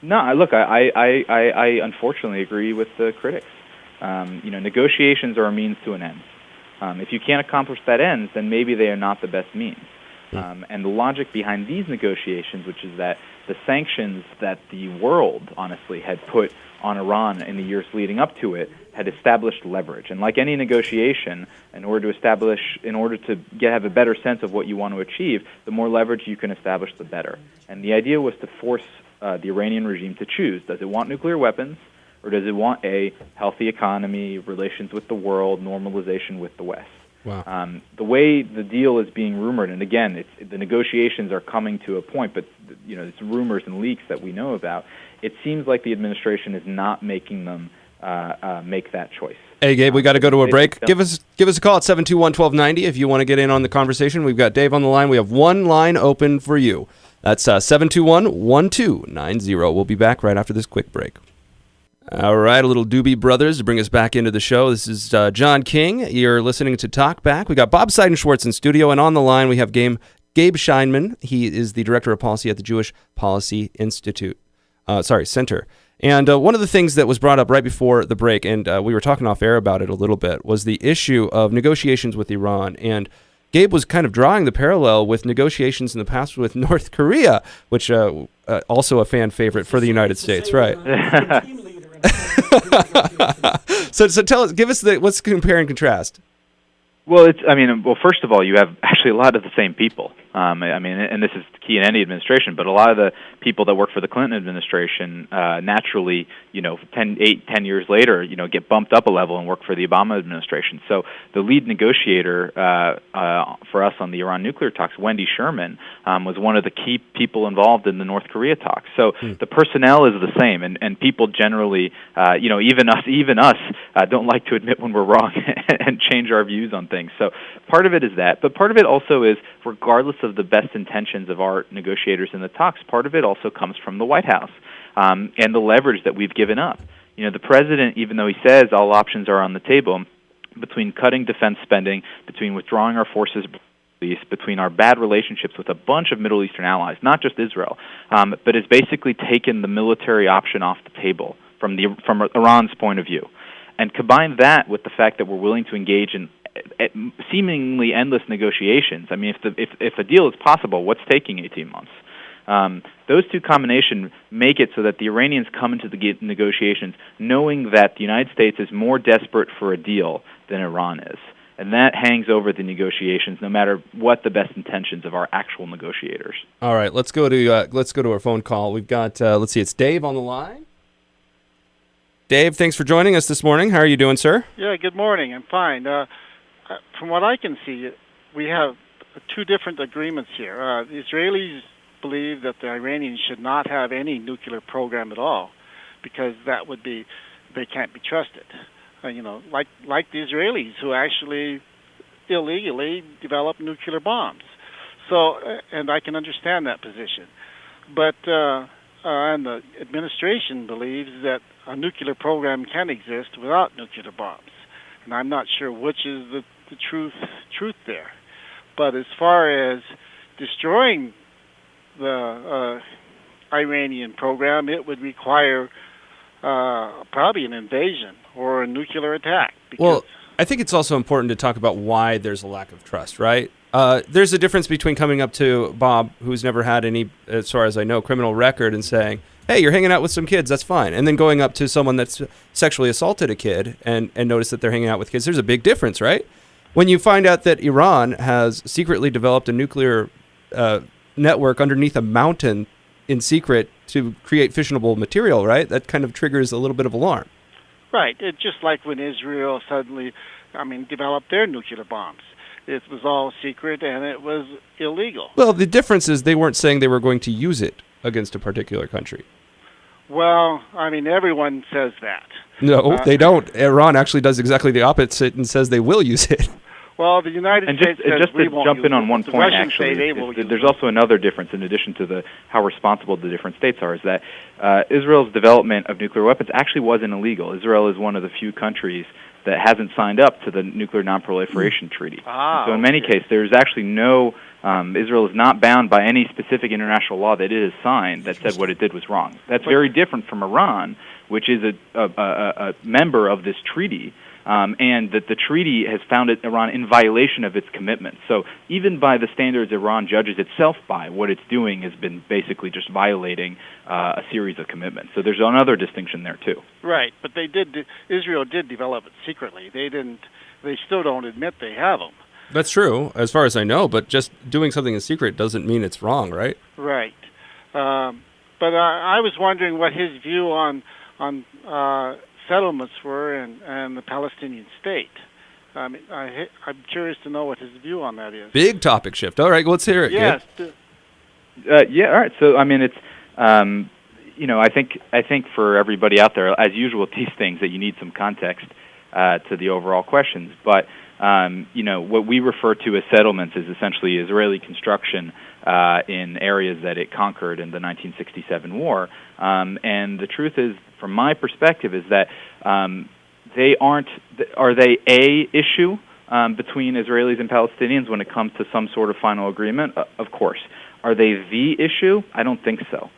No, look, I unfortunately agree with the critics. Negotiations are a means to an end. If you can't accomplish that end, then maybe they are not the best means. And the logic behind these negotiations, which is that the sanctions that the world, honestly, had put on Iran in the years leading up to it had established leverage. And like any negotiation, in order to have a better sense of what you want to achieve, the more leverage you can establish, the better. And the idea was to force the Iranian regime to choose. Does it want nuclear weapons, or does it want a healthy economy, relations with the world, normalization with the West?
Wow.
The way the deal is being rumored, and again, the negotiations are coming to a point, but it's rumors and leaks that we know about. It seems like the administration is not making them make that choice.
Hey, Gabe, we got to go to a break. Give us a call at 721-1290 if you want to get in on the conversation. We've got Dave on the line. We have one line open for you. That's 721-1290. We'll be back right after this quick break. All right, a little Doobie Brothers to bring us back into the show. This is John King. You're listening to Talk Back. We got Bob Seidenschwartz in studio, and on the line we have Gabe Scheinman. He is the Director of Policy at the Jewish Policy Center. And one of the things that was brought up right before the break, and we were talking off air about it a little bit, was the issue of negotiations with Iran. And Gabe was kind of drawing the parallel with negotiations in the past with North Korea, which also a fan favorite for the United States, right? So tell us, give us let's compare and contrast.
Well, first of all, you have actually a lot of the same people. And this is key in any administration, but a lot of the people that work for the Clinton administration naturally, 10 years later, get bumped up a level and work for the Obama administration. So the lead negotiator for us on the Iran nuclear talks, Wendy Sherman, was one of the key people involved in the North Korea talks. So the personnel is the same, and people generally, even us, don't like to admit when we're wrong and change our views on things. So part of it is that, but part of it also is, regardless of the best intentions of our negotiators in the talks, part of it also comes from the White House and the leverage that we've given up. The president, even though he says all options are on the table, between cutting defense spending, between withdrawing our forces, between our bad relationships with a bunch of Middle Eastern allies, not just Israel, but has basically taken the military option off the table from Iran's point of view. And combine that with the fact that we're willing to engage in seemingly endless negotiations. I mean, if a deal is possible, what's taking 18 months? Those two combinations make it so that the Iranians come into the negotiations knowing that the United States is more desperate for a deal than Iran is. And that hangs over the negotiations, no matter what the best intentions of our actual negotiators.
All right, let's go to our phone call. We've got let's see, it's Dave on the line. Dave, thanks for joining us this morning. How are you doing, sir?
Yeah, good morning. I'm fine. From what I can see, we have two different agreements here. The Israelis believe that the Iranians should not have any nuclear program at all, because that would be, they can't be trusted. Like the Israelis, who actually illegally develop nuclear bombs. So, and I can understand that position. But and the administration believes that a nuclear program can exist without nuclear bombs. And I'm not sure which is the truth there. But as far as destroying the Iranian program, it would require probably an invasion or a nuclear attack.
Well, I think it's also important to talk about why there's a lack of trust, right? There's a difference between coming up to Bob, who's never had any, as far as I know, criminal record, and saying, hey, you're hanging out with some kids, that's fine. And then going up to someone that's sexually assaulted a kid and notice that they're hanging out with kids. There's a big difference, right? When you find out that Iran has secretly developed a nuclear network underneath a mountain in secret to create fissionable material, right? That kind of triggers a little bit of alarm.
Right. It's just like when Israel suddenly, developed their nuclear bombs. It was all secret and it was illegal.
Well, the difference is they weren't saying they were going to use it against a particular country.
Well, everyone says that.
No, they don't. Iran actually does exactly the opposite and says they will use it.
Well, the United States says
just
we
to
won't
jump
use
in on
it.
one
The
point,
Russians
actually,
say they will use
there's
it.
also another difference in addition to how responsible the different states are, is that Israel's development of nuclear weapons actually wasn't illegal. Israel is one of the few countries that hasn't signed up to the Nuclear Non-Proliferation Treaty. So in many cases, there's actually no, Israel is not bound by any specific international law that it has signed that said what it did was wrong. That's very different from Iran, which is a member of this treaty, and that the treaty has found Iran in violation of its commitments. So even by the standards Iran judges itself by, what it's doing has been basically just violating a series of commitments. So there's another distinction there too.
Right, but Israel did develop it secretly. They still don't admit they have them.
That's true, as far as I know, but just doing something in secret doesn't mean it's wrong, right?
Right. But I was wondering what his view on settlements were and the Palestinian state. I'm curious to know what his view on that is.
Big topic shift. All right, let's hear it.
Yes.
Yeah. All right. So it's I think for everybody out there, as usual, these things that you need some context to the overall questions. But what we refer to as settlements is essentially Israeli construction in areas that it conquered in the 1967 war. And the truth is, from my perspective, is that they aren't. Are they a issue between Israelis and Palestinians when it comes to some sort of final agreement? Of course. Are they the issue? I don't think so.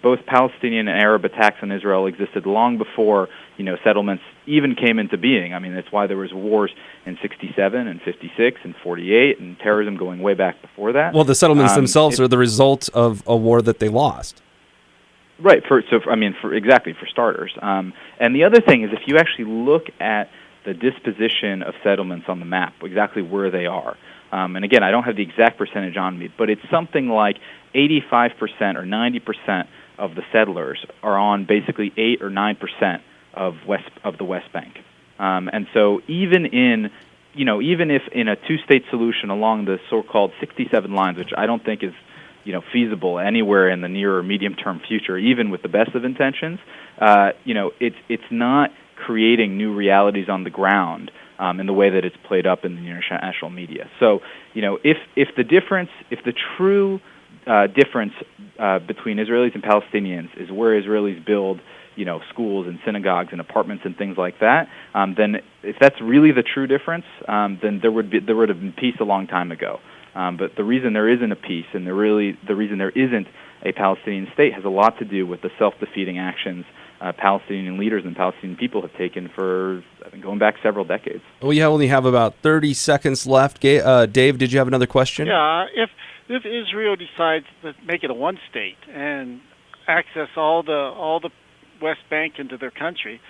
Both Palestinian and Arab attacks on Israel existed long before settlements even came into being. That's why there was wars in 67 and 56 and 48 and terrorism going way back before that.
Well, the settlements themselves are the result of a war that they lost.
Right. For starters. And the other thing is, if you actually look at the disposition of settlements on the map, exactly where they are. And again, I don't have the exact percentage on me, but it's something like 85% or 90% of the settlers are on basically 8 or 9% of the West Bank. And so even if in a two-state solution along the so-called 67 lines, which I don't think is feasible anywhere in the near or medium-term future, even with the best of intentions, it's not creating new realities on the ground in the way that it's played up in the international media. So, if the true difference between Israelis and Palestinians is where Israelis build, schools and synagogues and apartments and things like that, then if that's really the true difference, then there would have been peace a long time ago. But the reason there isn't a peace and the reason there isn't a Palestinian state has a lot to do with the self-defeating actions Palestinian leaders and Palestinian people have taken for going back several decades.
We only have about 30 seconds left. Dave, did you have another question?
Yeah, if if Israel decides to make it a one state and access all the West Bank into their country,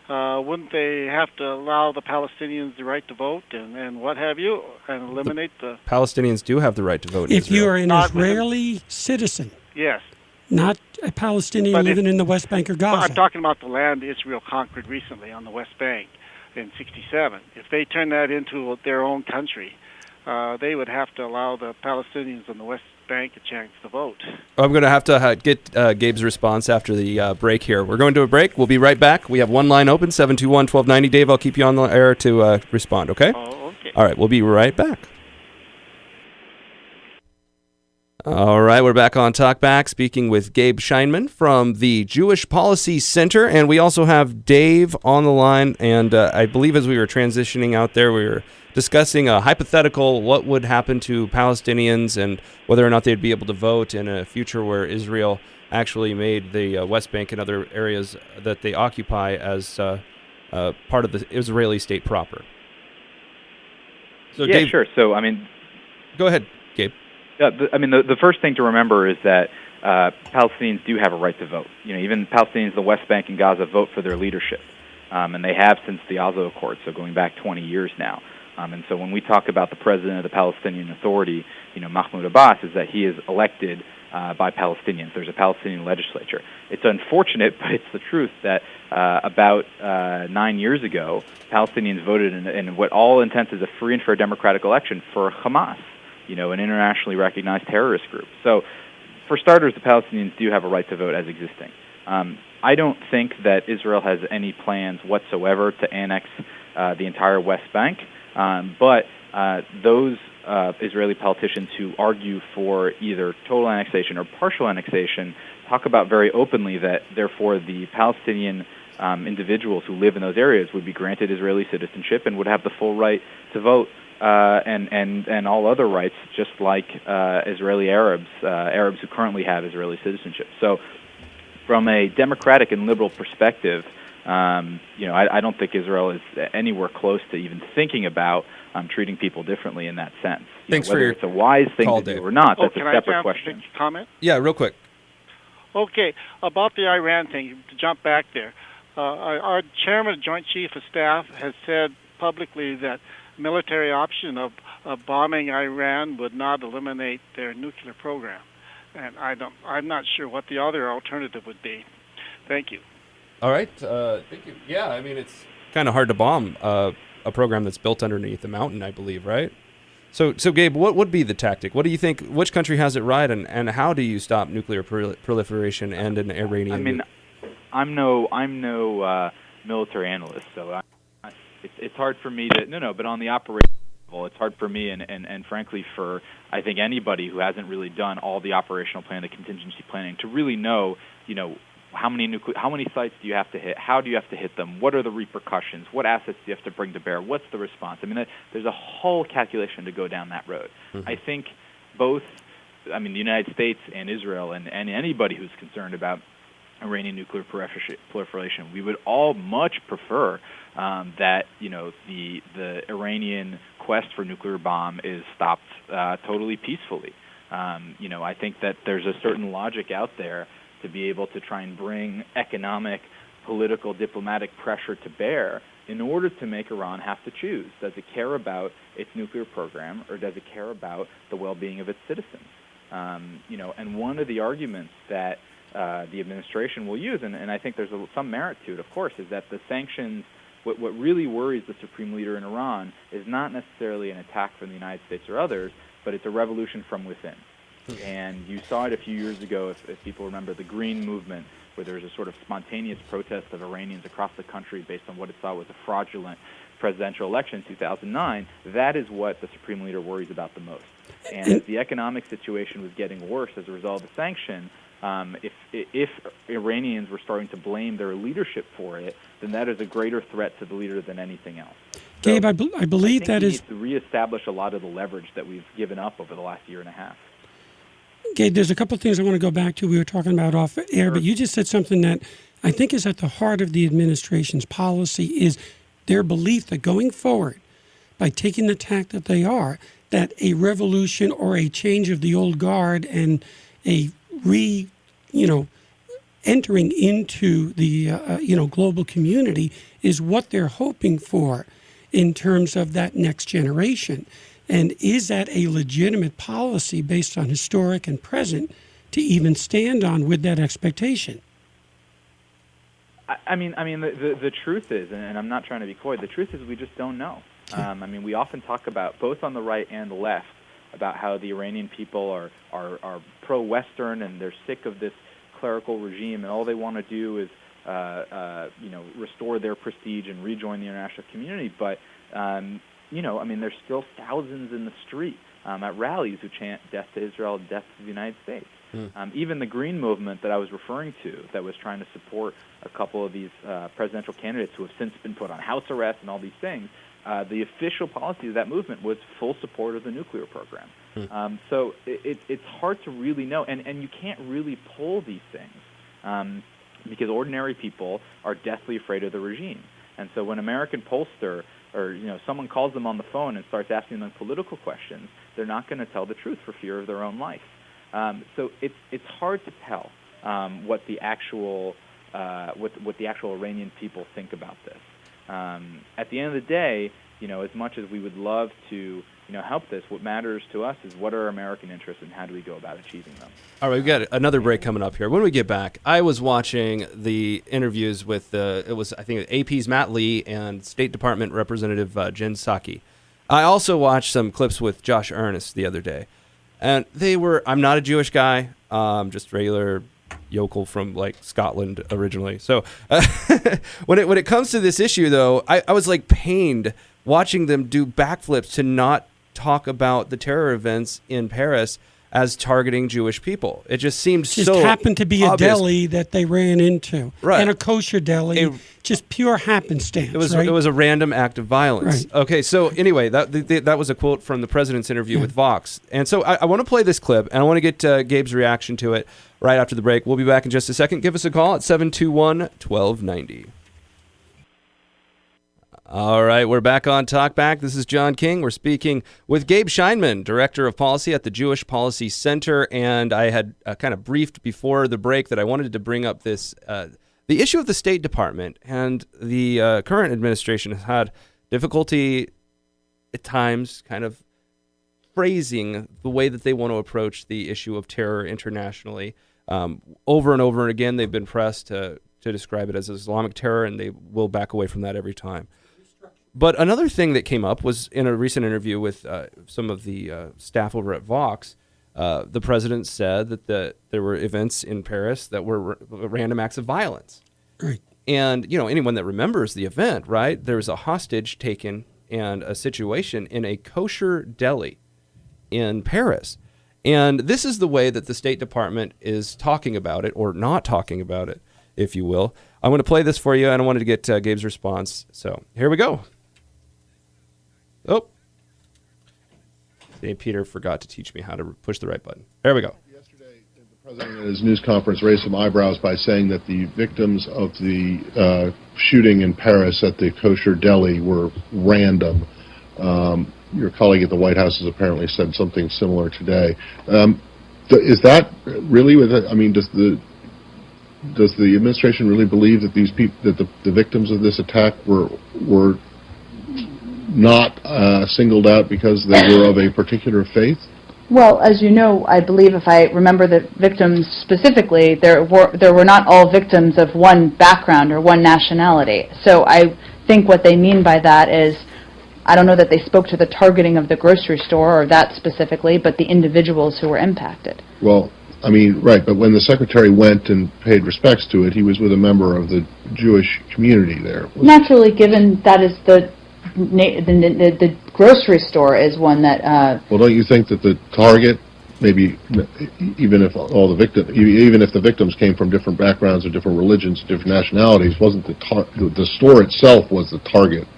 wouldn't they have to allow the Palestinians the right to vote and what have you, and eliminate the
Palestinians do have the right to vote in
If
Israel.
you are an
Not
Israeli citizen,
yes.
not a Palestinian
But
living in the West Bank or
Well,
Gaza.
I'm talking about the land Israel conquered recently on the West Bank in '67. If they turn that into their own country, they would have to allow the Palestinians on the West Bank a chance to vote.
I'm going to have to get Gabe's response after the break here. We're going to a break. We'll be right back. We have one line open, 721-1290. Dave, I'll keep you on the air to respond, okay?
Oh, okay.
All right, we'll be right back. All right, we're back on Talk Back, speaking with Gabe Scheinman from the Jewish Policy Center, and we also have Dave on the line, and I believe as we were transitioning out there, we were discussing a hypothetical, what would happen to Palestinians and whether or not they'd be able to vote in a future where Israel actually made the West Bank and other areas that they occupy as part of the Israeli state proper. So
Yeah,
Dave,
sure. So, I mean,
go ahead, Gabe.
The first thing to remember is that Palestinians do have a right to vote. You know, even Palestinians in the West Bank and Gaza vote for their leadership, and they have since the Oslo Accords, so going back 20 years now. And so when we talk about the president of the Palestinian Authority, you know, Mahmoud Abbas, is that he is elected by Palestinians. There's a Palestinian legislature. It's unfortunate, but it's the truth that about 9 years ago, Palestinians voted in what all intents is a free and fair democratic election for Hamas, you know, an internationally recognized terrorist group. So, for starters, the Palestinians do have a right to vote as existing. I don't think that Israel has any plans whatsoever to annex the entire West Bank, but those Israeli politicians who argue for either total annexation or partial annexation talk about very openly that, therefore, the Palestinian individuals who live in those areas would be granted Israeli citizenship and would have the full right to vote and all other rights, just like Israeli Arabs who currently have Israeli citizenship. So, from a democratic and liberal perspective, you know, I don't think Israel is anywhere close to even thinking about treating people differently in that sense.
Thanks
whether
for your
it's a wise thing
call,
to do
Dave.
or not, that's a
Can I
separate
have
question.
a comment?
Yeah, real quick.
Okay, about the Iran thing, to jump back there, our chairman of Joint Chief of Staff has said publicly that military option of bombing Iran would not eliminate their nuclear program, and I'm not sure what the other alternative would be. Thank you.
All right. Thank you. Yeah, I mean, it's kind of hard to bomb a program that's built underneath a mountain, I believe, right? So Gabe, what would be the tactic? What do you think? Which country has it right, and how do you stop nuclear proliferation and an Iranian?
I mean, I'm no military analyst, so it's hard for me to but on the operational level, it's hard for me and frankly for I think anybody who hasn't really done all the operational planning, the contingency planning, to really know, you know, how many sites do you have to hit? How do you have to hit them? What are the repercussions? What assets do you have to bring to bear? What's the response? I mean, there's a whole calculation to go down that road. Mm-hmm. I think the United States and Israel and anybody who's concerned about Iranian nuclear proliferation, we would all much prefer that, you know, the Iranian quest for nuclear bomb is stopped totally peacefully. You know, I think that there's a certain logic out there to be able to try and bring economic, political, diplomatic pressure to bear in order to make Iran have to choose. Does it care about its nuclear program, or does it care about the well-being of its citizens? You know, and one of the arguments that the administration will use, and I think there's some merit to it, of course, is that the sanctions, what really worries the supreme leader in Iran is not necessarily an attack from the United States or others, but it's a revolution from within. And you saw it a few years ago, if people remember, the Green Movement, where there was a sort of spontaneous protest of Iranians across the country based on what it saw was a fraudulent presidential election in 2009. That is what the Supreme Leader worries about the most. And as the economic situation was getting worse as a result of the sanction, if Iranians were starting to blame their leadership for it, then that is a greater threat to the leader than anything else. So
Gabe, I believe that is...
we need to reestablish a lot of the leverage that we've given up over the last year and a half.
Gabe, there's a couple of things I want to go back to. We were talking about off air, but you just said something that I think is at the heart of the administration's policy, is their belief that going forward, by taking the tack that they are, that a revolution or a change of the old guard and a entering into the global community is what they're hoping for in terms of that next generation. And is that a legitimate policy based on historic and present to even stand on with that expectation?
I mean, the truth is, and I'm not trying to be coy, the truth is we just don't know. We often talk about, both on the right and the left, about how the Iranian people are pro-Western and they're sick of this clerical regime, and all they want to do is restore their prestige and rejoin the international community. But there's still thousands in the street at rallies who chant "Death to Israel, Death to the United States." Even the Green movement that I was referring to, that was trying to support a couple of these presidential candidates who have since been put on house arrest and all these things, the official policy of that movement was full support of the nuclear program. So it's hard to really know, and you can't really poll these things because ordinary people are deathly afraid of the regime. And so when American pollster or someone calls them on the phone and starts asking them political questions, they're not going to tell the truth for fear of their own life. So it's hard to tell what the actual Iranian people think about this. At the end of the day, as much as we would love to help this, what matters to us is what are American interests and how do we go about achieving them.
All right, we've got another break coming up here. When we get back, I was watching the interviews with AP's Matt Lee and State Department Representative Jen Psaki. I also watched some clips with Josh Earnest the other day, and I'm not a Jewish guy, just regular yokel from Scotland originally. So when it comes to this issue, though, I was pained watching them do backflips to not talk about the terror events in Paris as targeting Jewish people. It just seemed so
happened to be
obvious.
A deli that they ran into,
right?
And a kosher deli, just pure happenstance.
It was a random act of violence.
Right.
Okay, so anyway, that was a quote from the president's interview with Vox, and so I want to play this clip, and I want to get Gabe's reaction to it right after the break. We'll be back in just a second. Give us a call at 721-1290. All right, we're back on Talkback. This is John King. We're speaking with Gabe Scheinman, Director of Policy at the Jewish Policy Center, and I had kind of briefed before the break that I wanted to bring up this the issue of the State Department, and the current administration has had difficulty at times kind of phrasing the way that they want to approach the issue of terror internationally. Over and over again, they've been pressed to describe it as Islamic terror, and they will back away from that every time. But another thing that came up was in a recent interview with some of the staff over at Vox, the president said that there were events in Paris that were random acts of violence.
Right.
And, anyone that remembers the event, right, there was a hostage taken and a situation in a kosher deli in Paris. And this is the way that the State Department is talking about it, or not talking about it, if you will. I want to play this for you, and I wanted to get Gabe's response. So here we go. Oh. St. Peter forgot to teach me how to push the right button. There we go.
Yesterday, the president at his news conference raised some eyebrows by saying that the victims of the shooting in Paris at the kosher deli were random. Your colleague at the White House has apparently said something similar today. Is that really does the administration really believe that these people, that the victims of this attack were not singled out because they were of a particular faith?
Well, as you know, I believe, if I remember the victims specifically, there were not all victims of one background or one nationality. So I think what they mean by that is, I don't know that they spoke to the targeting of the grocery store or that specifically, but the individuals who were impacted.
Well, right, but when the secretary went and paid respects to it, he was with a member of the Jewish community there.
Naturally, given that is the grocery store is one that...
Well, don't you think that the target, maybe even if the victims came from different backgrounds or different religions, different nationalities, wasn't the store itself was the target?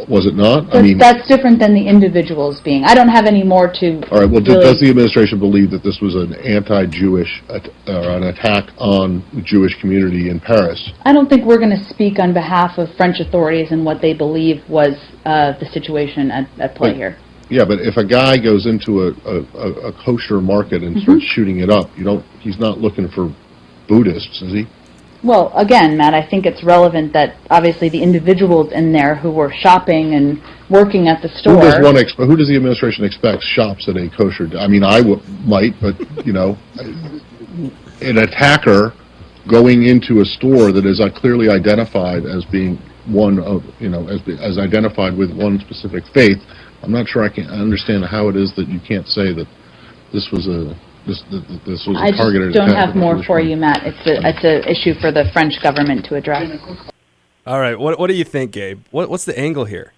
Was it not?
That's different than the individuals being. I don't have any more to...
All right, well, does the administration believe that this was an anti-Jewish, an attack on the Jewish community in Paris?
I don't think we're going to speak on behalf of French authorities and what they believe was the situation at play here.
Yeah, but if a guy goes into a kosher market and starts shooting it up, he's not looking for Buddhists, is he?
Well, again, Matt, I think it's relevant that obviously the individuals in there who were shopping and working at the store.
Who does the administration expect shops at a kosher? I mean, might, but an attacker going into a store that is clearly identified as being one of, as identified with one specific faith. I'm not sure I can understand how it is that you can't say that this was a targeted attack.
I just don't have more for you, Matt. It's an issue for the French government to address.
All right, what do you think, Gabe? What's the angle here?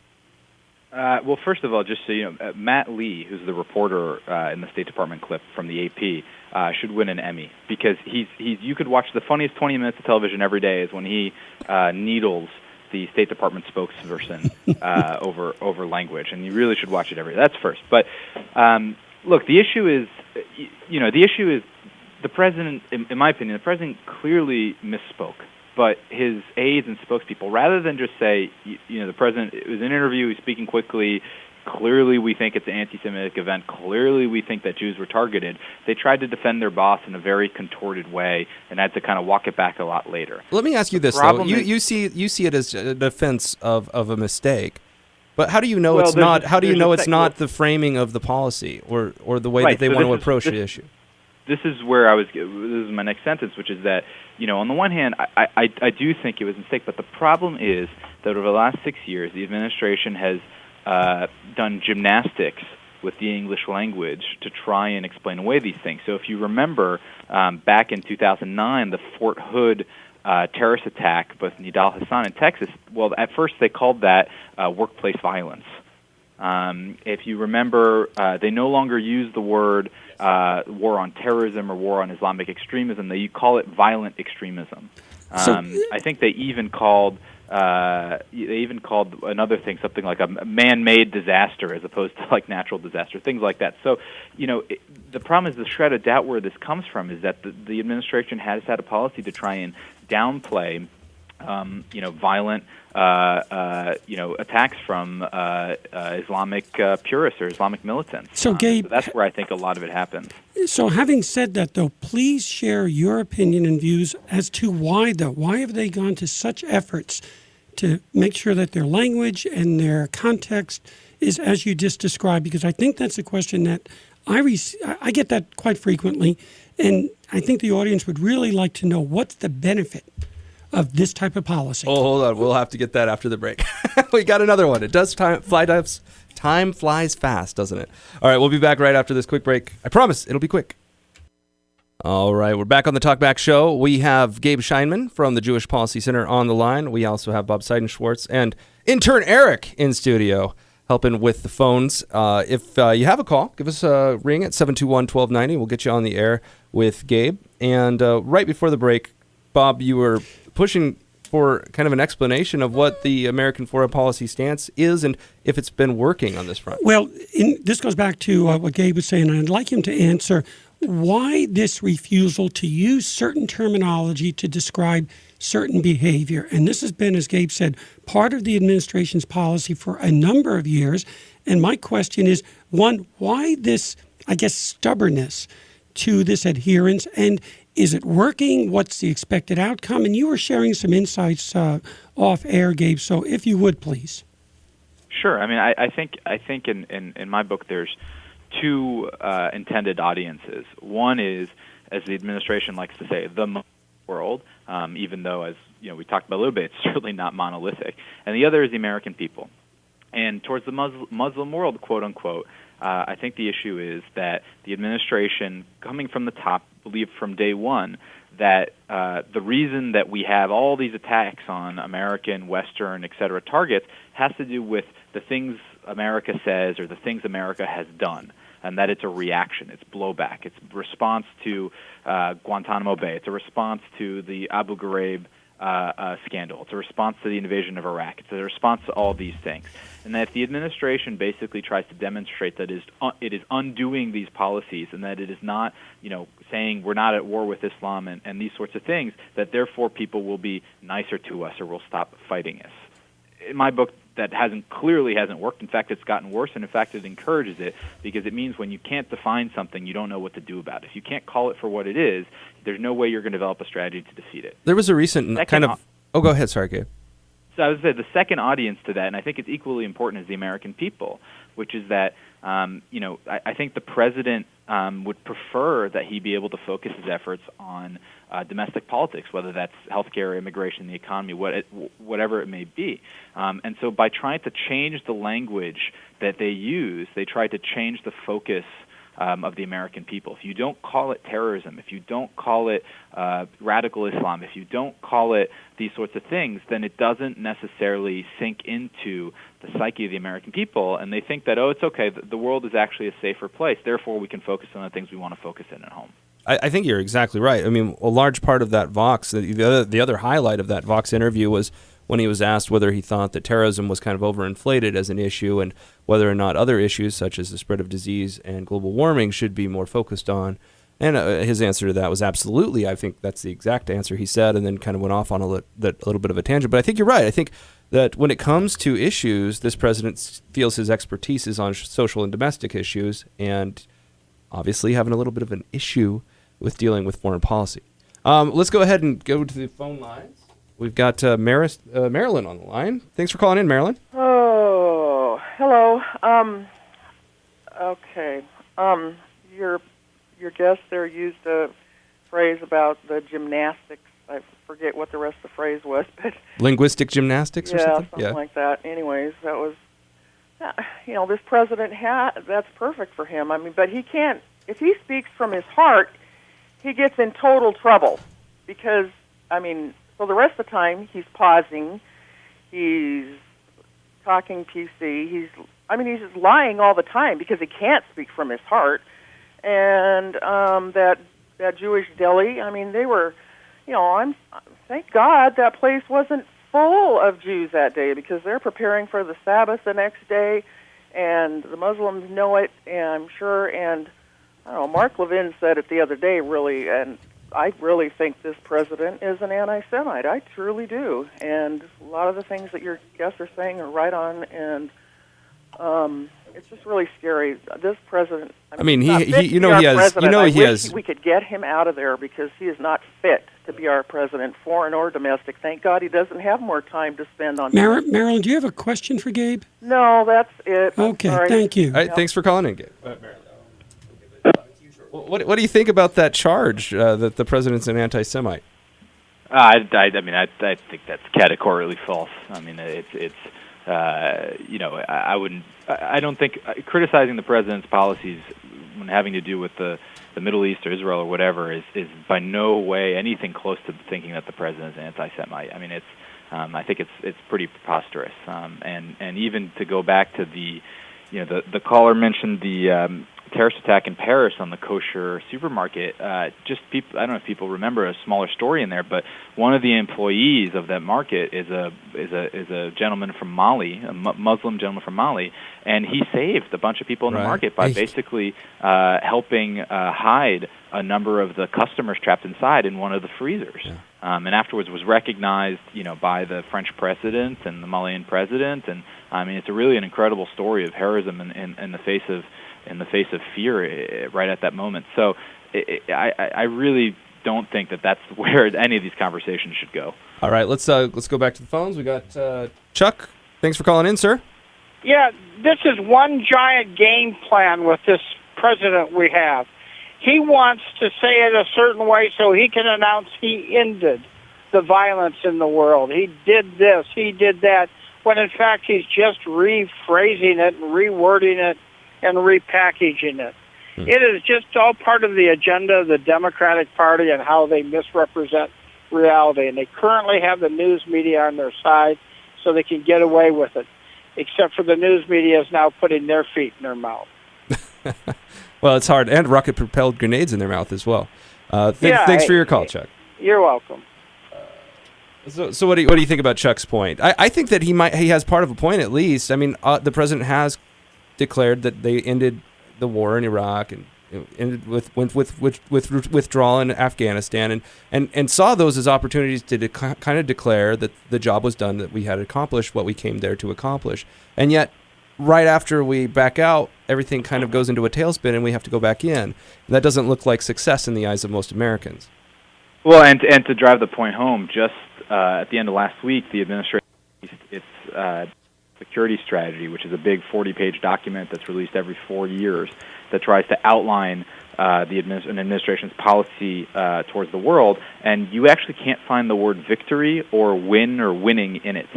Well, first of all, just so you know, Matt Lee, who's the reporter in the State Department clip from the AP, should win an Emmy because you could watch the funniest 20 minutes of television every day is when he needles the State Department spokesperson over language, and you really should watch it every day. That's first. But look, the issue is, the president, in my opinion, the president clearly misspoke. But his aides and spokespeople, rather than just say, the president, it was an interview, he's speaking quickly, clearly we think it's an anti-Semitic event, clearly we think that Jews were targeted, they tried to defend their boss in a very contorted way and had to kind of walk it back a lot later.
Let me ask you this, though. You see it as a defense of a mistake, but how do you know it's not? How do you know it's not the framing of the policy or the way that they want to approach the issue?
This is where this is my next sentence, which is that, on the one hand, I do think it was a mistake, but the problem is that over the last 6 years, the administration has done gymnastics with the English language to try and explain away these things. So if you remember, back in 2009, the Fort Hood terrorist attack with Nidal Hassan in Texas, well, at first they called that workplace violence. If you remember, they no longer use the word war on terrorism or war on Islamic extremism. They call it violent extremism. I think they even called another thing something like a man-made disaster as opposed to like natural disaster, things like that. So, the problem is the shred of doubt where this comes from is that the administration has had a policy to try and downplay violent, attacks from Islamic purists or Islamic militants.
So, Gabe,
so that's where I think a lot of it happens.
So, having said that, though, please share your opinion and views as to why, though. Why have they gone to such efforts to make sure that their language and their context is as you just described? Because I think that's a question that I get that quite frequently, and I think the audience would really like to know what's the benefit of this type of policy.
Oh, hold on. We'll have to get that after the break. We got another one. It does time flies fast, doesn't it? All right, we'll be back right after this quick break. I promise it'll be quick. All right, we're back on the Talkback Show. We have Gabe Scheinman from the Jewish Policy Center on the line. We also have Bob Seidenschwartz and intern Eric in studio helping with the phones. If you have a call, give us a ring at 721-1290. We'll get you on the air with Gabe. And right before the break, Bob, you were pushing for kind of an explanation of what the American foreign policy stance is and if it's been working on this front.
Well, this goes back to what Gabe was saying, and I'd like him to answer why this refusal to use certain terminology to describe certain behavior. And this has been, as Gabe said, part of the administration's policy for a number of years. And my question is, one, why this, stubbornness to this adherence? And is it working? What's the expected outcome? And you were sharing some insights off air, Gabe. So if you would, please.
Sure. I mean, I think in my book there's two intended audiences. One is, as the administration likes to say, the world, even though, as we talked about a little bit, it's certainly not monolithic. And the other is the American people. And towards the Muslim world, quote unquote, I think the issue is that the administration, coming from the top, believed from day one that the reason that we have all these attacks on American, Western, et cetera, targets has to do with the things America says or the things America has done, and that it's a reaction, it's blowback, it's response to Guantanamo Bay, it's a response to the Abu Ghraib scandal, it's a response to the invasion of Iraq, it's a response to all these things. And that if the administration basically tries to demonstrate that it is undoing these policies and that it is not, saying we're not at war with Islam and these sorts of things, that therefore people will be nicer to us or will stop fighting us. In my book, clearly hasn't worked. In fact, it's gotten worse, and in fact, it encourages it because it means when you can't define something, you don't know what to do about it. If you can't call it for what it is, there's no way you're going to develop a strategy to defeat it.
There was a recent Oh, go ahead. Sorry, Gabe.
So I would say the second audience to that, and I think it's equally important, is the American people, which is that, I think the president would prefer that he be able to focus his efforts on domestic politics, whether that's healthcare, immigration, the economy, whatever it may be. And so by trying to change the language that they use, they try to change the focus of the American people. If you don't call it terrorism, if you don't call it radical Islam, if you don't call it these sorts of things, then it doesn't necessarily sink into the psyche of the American people, and they think that, it's okay, the world is actually a safer place, therefore we can focus on the things we want to focus in at home.
I think you're exactly right. I mean, a large part of that Vox, the other highlight of that Vox interview was when he was asked whether he thought that terrorism was kind of overinflated as an issue and whether or not other issues such as the spread of disease and global warming should be more focused on. And his answer to that was absolutely. I think that's the exact answer he said, and then kind of went off on a little bit of a tangent. But I think you're right. I think that when it comes to issues, this president feels his expertise is on social and domestic issues, and obviously having a little bit of an issue with dealing with foreign policy. Let's go ahead and go to the phone lines. We've got Marilyn on the line. Thanks for calling in, Marilyn.
Oh, hello. Okay. Your guest there used a phrase about the gymnastics. I forget what the rest of the phrase was, but
linguistic gymnastics or something?
Something like that. Anyways, that was, this president that's perfect for him. I mean, but he can't, if he speaks from his heart, he gets in total trouble because, so the rest of the time he's pausing, he's talking PC, he's just lying all the time because he can't speak from his heart. And that Jewish deli, they were, thank God that place wasn't full of Jews that day because they're preparing for the Sabbath the next day, and the Muslims know it, and I'm sure, and I don't know, Mark Levin said it the other day, really, and I really think this president is an anti-Semite. I truly do. And a lot of the things that your guests are saying are right on, and it's just really scary. This president, he has. We could get him out of there because he is not fit to be our president, foreign or domestic. Thank God he doesn't have more time to spend on.
Marilyn, do you have a question for Gabe?
No, that's it.
Okay, thank you.
All right, thanks for calling in, Gabe. What do you think about that charge that the president's an anti-Semite?
I think that's categorically false. I don't think criticizing the president's policies when having to do with the Middle East or Israel or whatever is by no way anything close to thinking that the president is an anti-Semite. I think it's pretty preposterous. And even to go back to the caller mentioned the terrorist attack in Paris on the kosher supermarket. Just people, I don't know if people remember a smaller story in there, but one of the employees of that market is a gentleman from Mali, a Muslim gentleman from Mali, and he saved a bunch of people in the market by basically helping hide a number of the customers trapped inside in one of the freezers. Yeah. And afterwards was recognized, by the French president and the Malian president, and it's really an incredible story of heroism in the face of fear right at that moment. So I really don't think that that's where any of these conversations should go.
All right, let's go back to the phones. We got Chuck. Thanks for calling in, sir.
Yeah, this is one giant game plan with this president we have. He wants to say it a certain way so he can announce he ended the violence in the world. He did this, he did that, when in fact he's just rephrasing it and rewording it and repackaging it. It is just all part of the agenda of the Democratic Party and how they misrepresent reality. And they currently have the news media on their side so they can get away with it, except for the news media is now putting their feet in their mouth.
Well, it's hard, and rocket-propelled grenades in their mouth as well. Thanks for your call, Chuck.
You're welcome.
So what do you think about Chuck's point? I think that he has part of a point at least. The president has declared that they ended the war in Iraq and ended with withdrawal in Afghanistan, and saw those as opportunities to kind of declare that the job was done, that we had accomplished what we came there to accomplish. And yet, right after we back out, everything kind of goes into a tailspin, and we have to go back in. And that doesn't look like success in the eyes of most Americans.
Well, and to drive the point home, just at the end of last week, the administration released its security strategy, which is a big 40-page document that's released every 4 years that tries to outline an administration's policy towards the world, and you actually can't find the word victory or win or winning in it.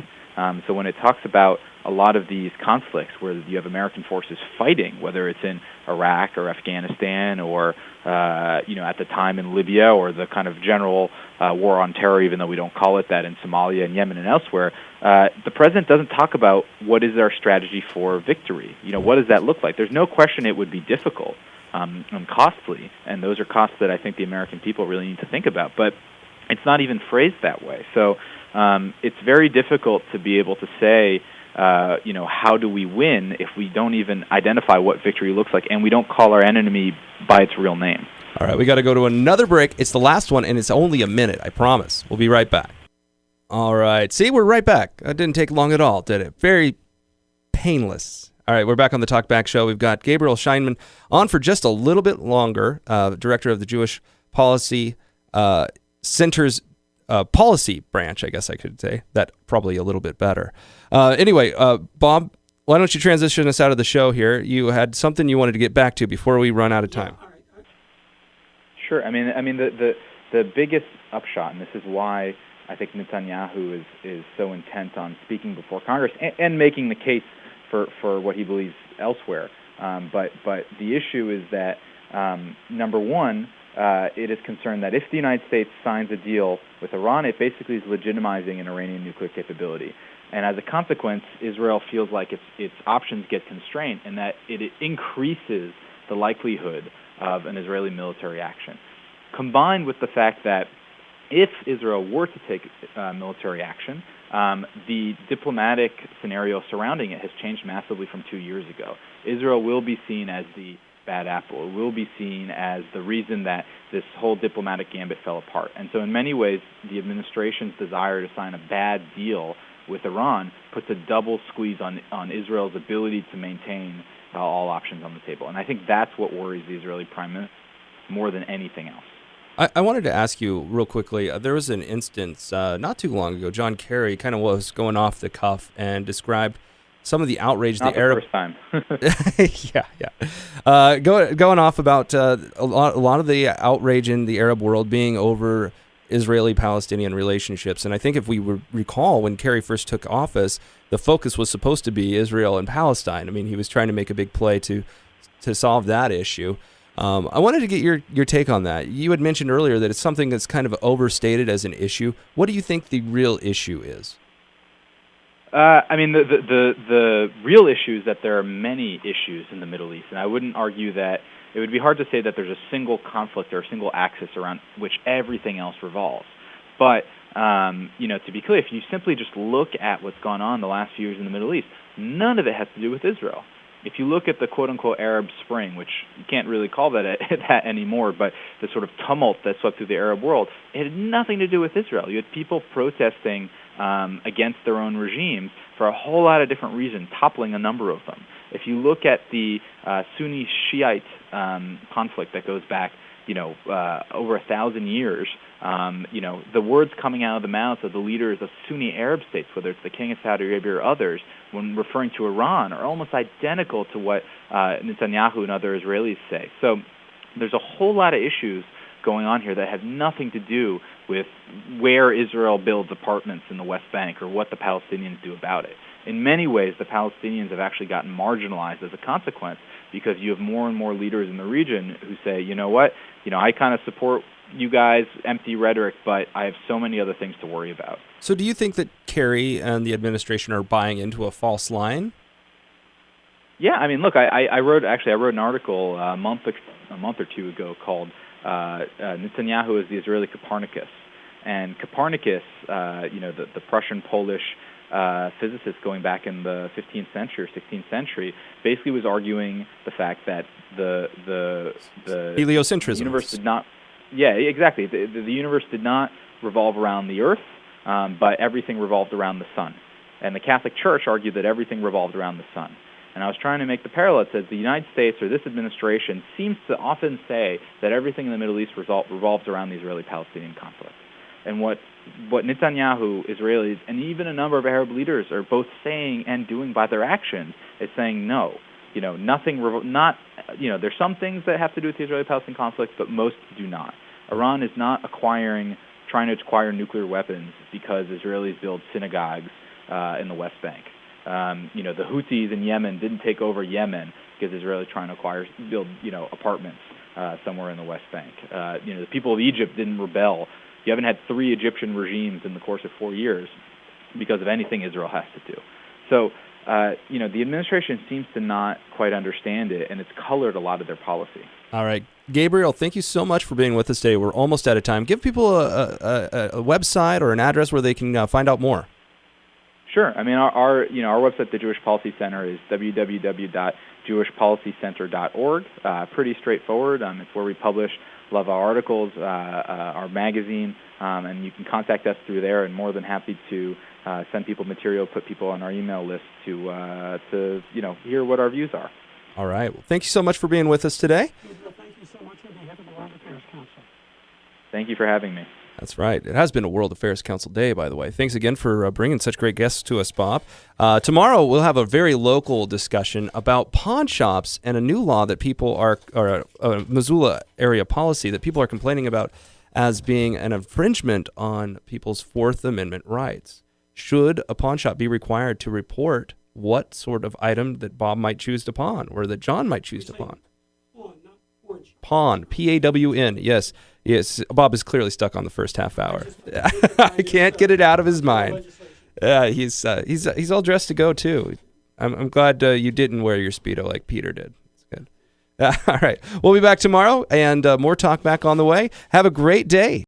So when it talks about a lot of these conflicts where you have American forces fighting, whether it's in Iraq or Afghanistan or at the time in Libya, or the kind of general war on terror, even though we don't call it that, in Somalia and Yemen and elsewhere, the president doesn't talk about what is our strategy for victory. What does that look like? There's no question it would be difficult and costly, and those are costs that I think the American people really need to think about. But it's not even phrased that way. So it's very difficult to be able to say, how do we win if we don't even identify what victory looks like, and we don't call our enemy by its real name.
All right, we got to go to another break. It's the last one, and it's only a minute, I promise. We'll be right back. All right. See, we're right back. That didn't take long at all, did it? Very painless. All right, we're back on the Talk Back Show. We've got Gabriel Scheinman on for just a little bit longer, director of the Jewish Policy Center's policy branch, I guess I could say. That probably a little bit better. Anyway, Bob, why don't you transition us out of the show here? You had something you wanted to get back to before we run out of time.
Sure. I mean, the biggest upshot, and this is why I think Netanyahu is so intent on speaking before Congress and making the case for what he believes elsewhere. But the issue is that, number one, it is concerned that if the United States signs a deal with Iran, it basically is legitimizing an Iranian nuclear capability. And as a consequence, Israel feels like its options get constrained, and that it increases the likelihood of an Israeli military action. Combined with the fact that if Israel were to take military action, the diplomatic scenario surrounding it has changed massively from 2 years ago. Israel will be seen as the bad apple. It will be seen as the reason that this whole diplomatic gambit fell apart. And so in many ways, the administration's desire to sign a bad deal with Iran puts a double squeeze on Israel's ability to maintain all options on the table. And I think that's what worries the Israeli Prime Minister more than anything else.
I wanted to ask you real quickly, there was an instance not too long ago, John Kerry kind of was going off the cuff and described some of the outrage
Not
the Arab
first time.
going off about a lot of the outrage in the Arab world being over Israeli-Palestinian relationships. And I think if we recall, when Kerry first took office, the focus was supposed to be Israel and Palestine. I mean, he was trying to make a big play to solve that issue. I wanted to get your take on that. You had mentioned earlier that it's something that's kind of overstated as an issue. What do you think the real issue is?
I mean, the real issue is that there are many issues in the Middle East, and I wouldn't argue that it would be hard to say that there's a single conflict or a single axis around which everything else revolves. But, to be clear, if you simply just look at what's gone on the last few years in the Middle East, none of it has to do with Israel. If you look at the quote-unquote Arab Spring, which you can't really call that that anymore, but the sort of tumult that swept through the Arab world, it had nothing to do with Israel. You had people protesting against their own regimes for a whole lot of different reasons, toppling a number of them. If you look at the Sunni-Shiite conflict that goes back, over 1,000 years, the words coming out of the mouths of the leaders of Sunni Arab states, whether it's the King of Saudi Arabia or others, when referring to Iran, are almost identical to what Netanyahu and other Israelis say. So there's a whole lot of issues going on here that have nothing to do with where Israel builds apartments in the West Bank or what the Palestinians do about it. In many ways, the Palestinians have actually gotten marginalized as a consequence, because you have more and more leaders in the region who say, you know what, I kind of support you guys, empty rhetoric, but I have so many other things to worry about.
So do you think that Kerry and the administration are buying into a false line?
Yeah, I mean, look, I wrote an article a month or two ago called Netanyahu is the Israeli Copernicus. And Copernicus, the Prussian-Polish physicist going back in the 15th century or 16th century, basically was arguing the fact that the
heliocentrism
universe did not. Yeah, exactly. The universe did not revolve around the Earth, but everything revolved around the sun. And the Catholic Church argued that everything revolved around the sun. And I was trying to make the parallel. It says the United States, or this administration, seems to often say that everything in the Middle East revolves around the Israeli-Palestinian conflict. And what Netanyahu, Israelis, and even a number of Arab leaders are both saying and doing by their actions is saying no. There's some things that have to do with the Israeli-Palestinian conflict, but most do not. Iran is not trying to acquire nuclear weapons because Israelis build synagogues in the West Bank. The Houthis in Yemen didn't take over Yemen because Israelis trying to build apartments somewhere in the West Bank. The people of Egypt didn't rebel. You haven't had 3 Egyptian regimes in the course of 4 years because of anything Israel has to do. So, the administration seems to not quite understand it, and it's colored a lot of their policy.
All right. Gabriel, thank you so much for being with us today. We're almost out of time. Give people a website or an address where they can find out more.
Sure. I mean, our website, the Jewish Policy Center, is www.jewishpolicycenter.org. Pretty straightforward. It's where we publish a lot of our articles, our magazine, and you can contact us through there. And more than happy to send people material, put people on our email list to hear what our views are.
All right. Well, thank you so much for being with us today.
Thank you so much on behalf of the World Affairs Council.
Thank you for having me.
That's right. It has been a World Affairs Council day, by the way. Thanks again for bringing such great guests to us, Bob. Tomorrow, we'll have a very local discussion about pawn shops and a new law that people a Missoula area policy that people are complaining about as being an infringement on people's Fourth Amendment rights. Should a pawn shop be required to report what sort of item that Bob might choose to pawn or that John might choose to pawn? Pawn, P-A-W-N, yes. Yes, Bob is clearly stuck on the first half hour. I can't get it out of his mind. He's all dressed to go, too. I'm glad you didn't wear your Speedo like Peter did. It's good. All right, we'll be back tomorrow, and more talk back on the way. Have a great day.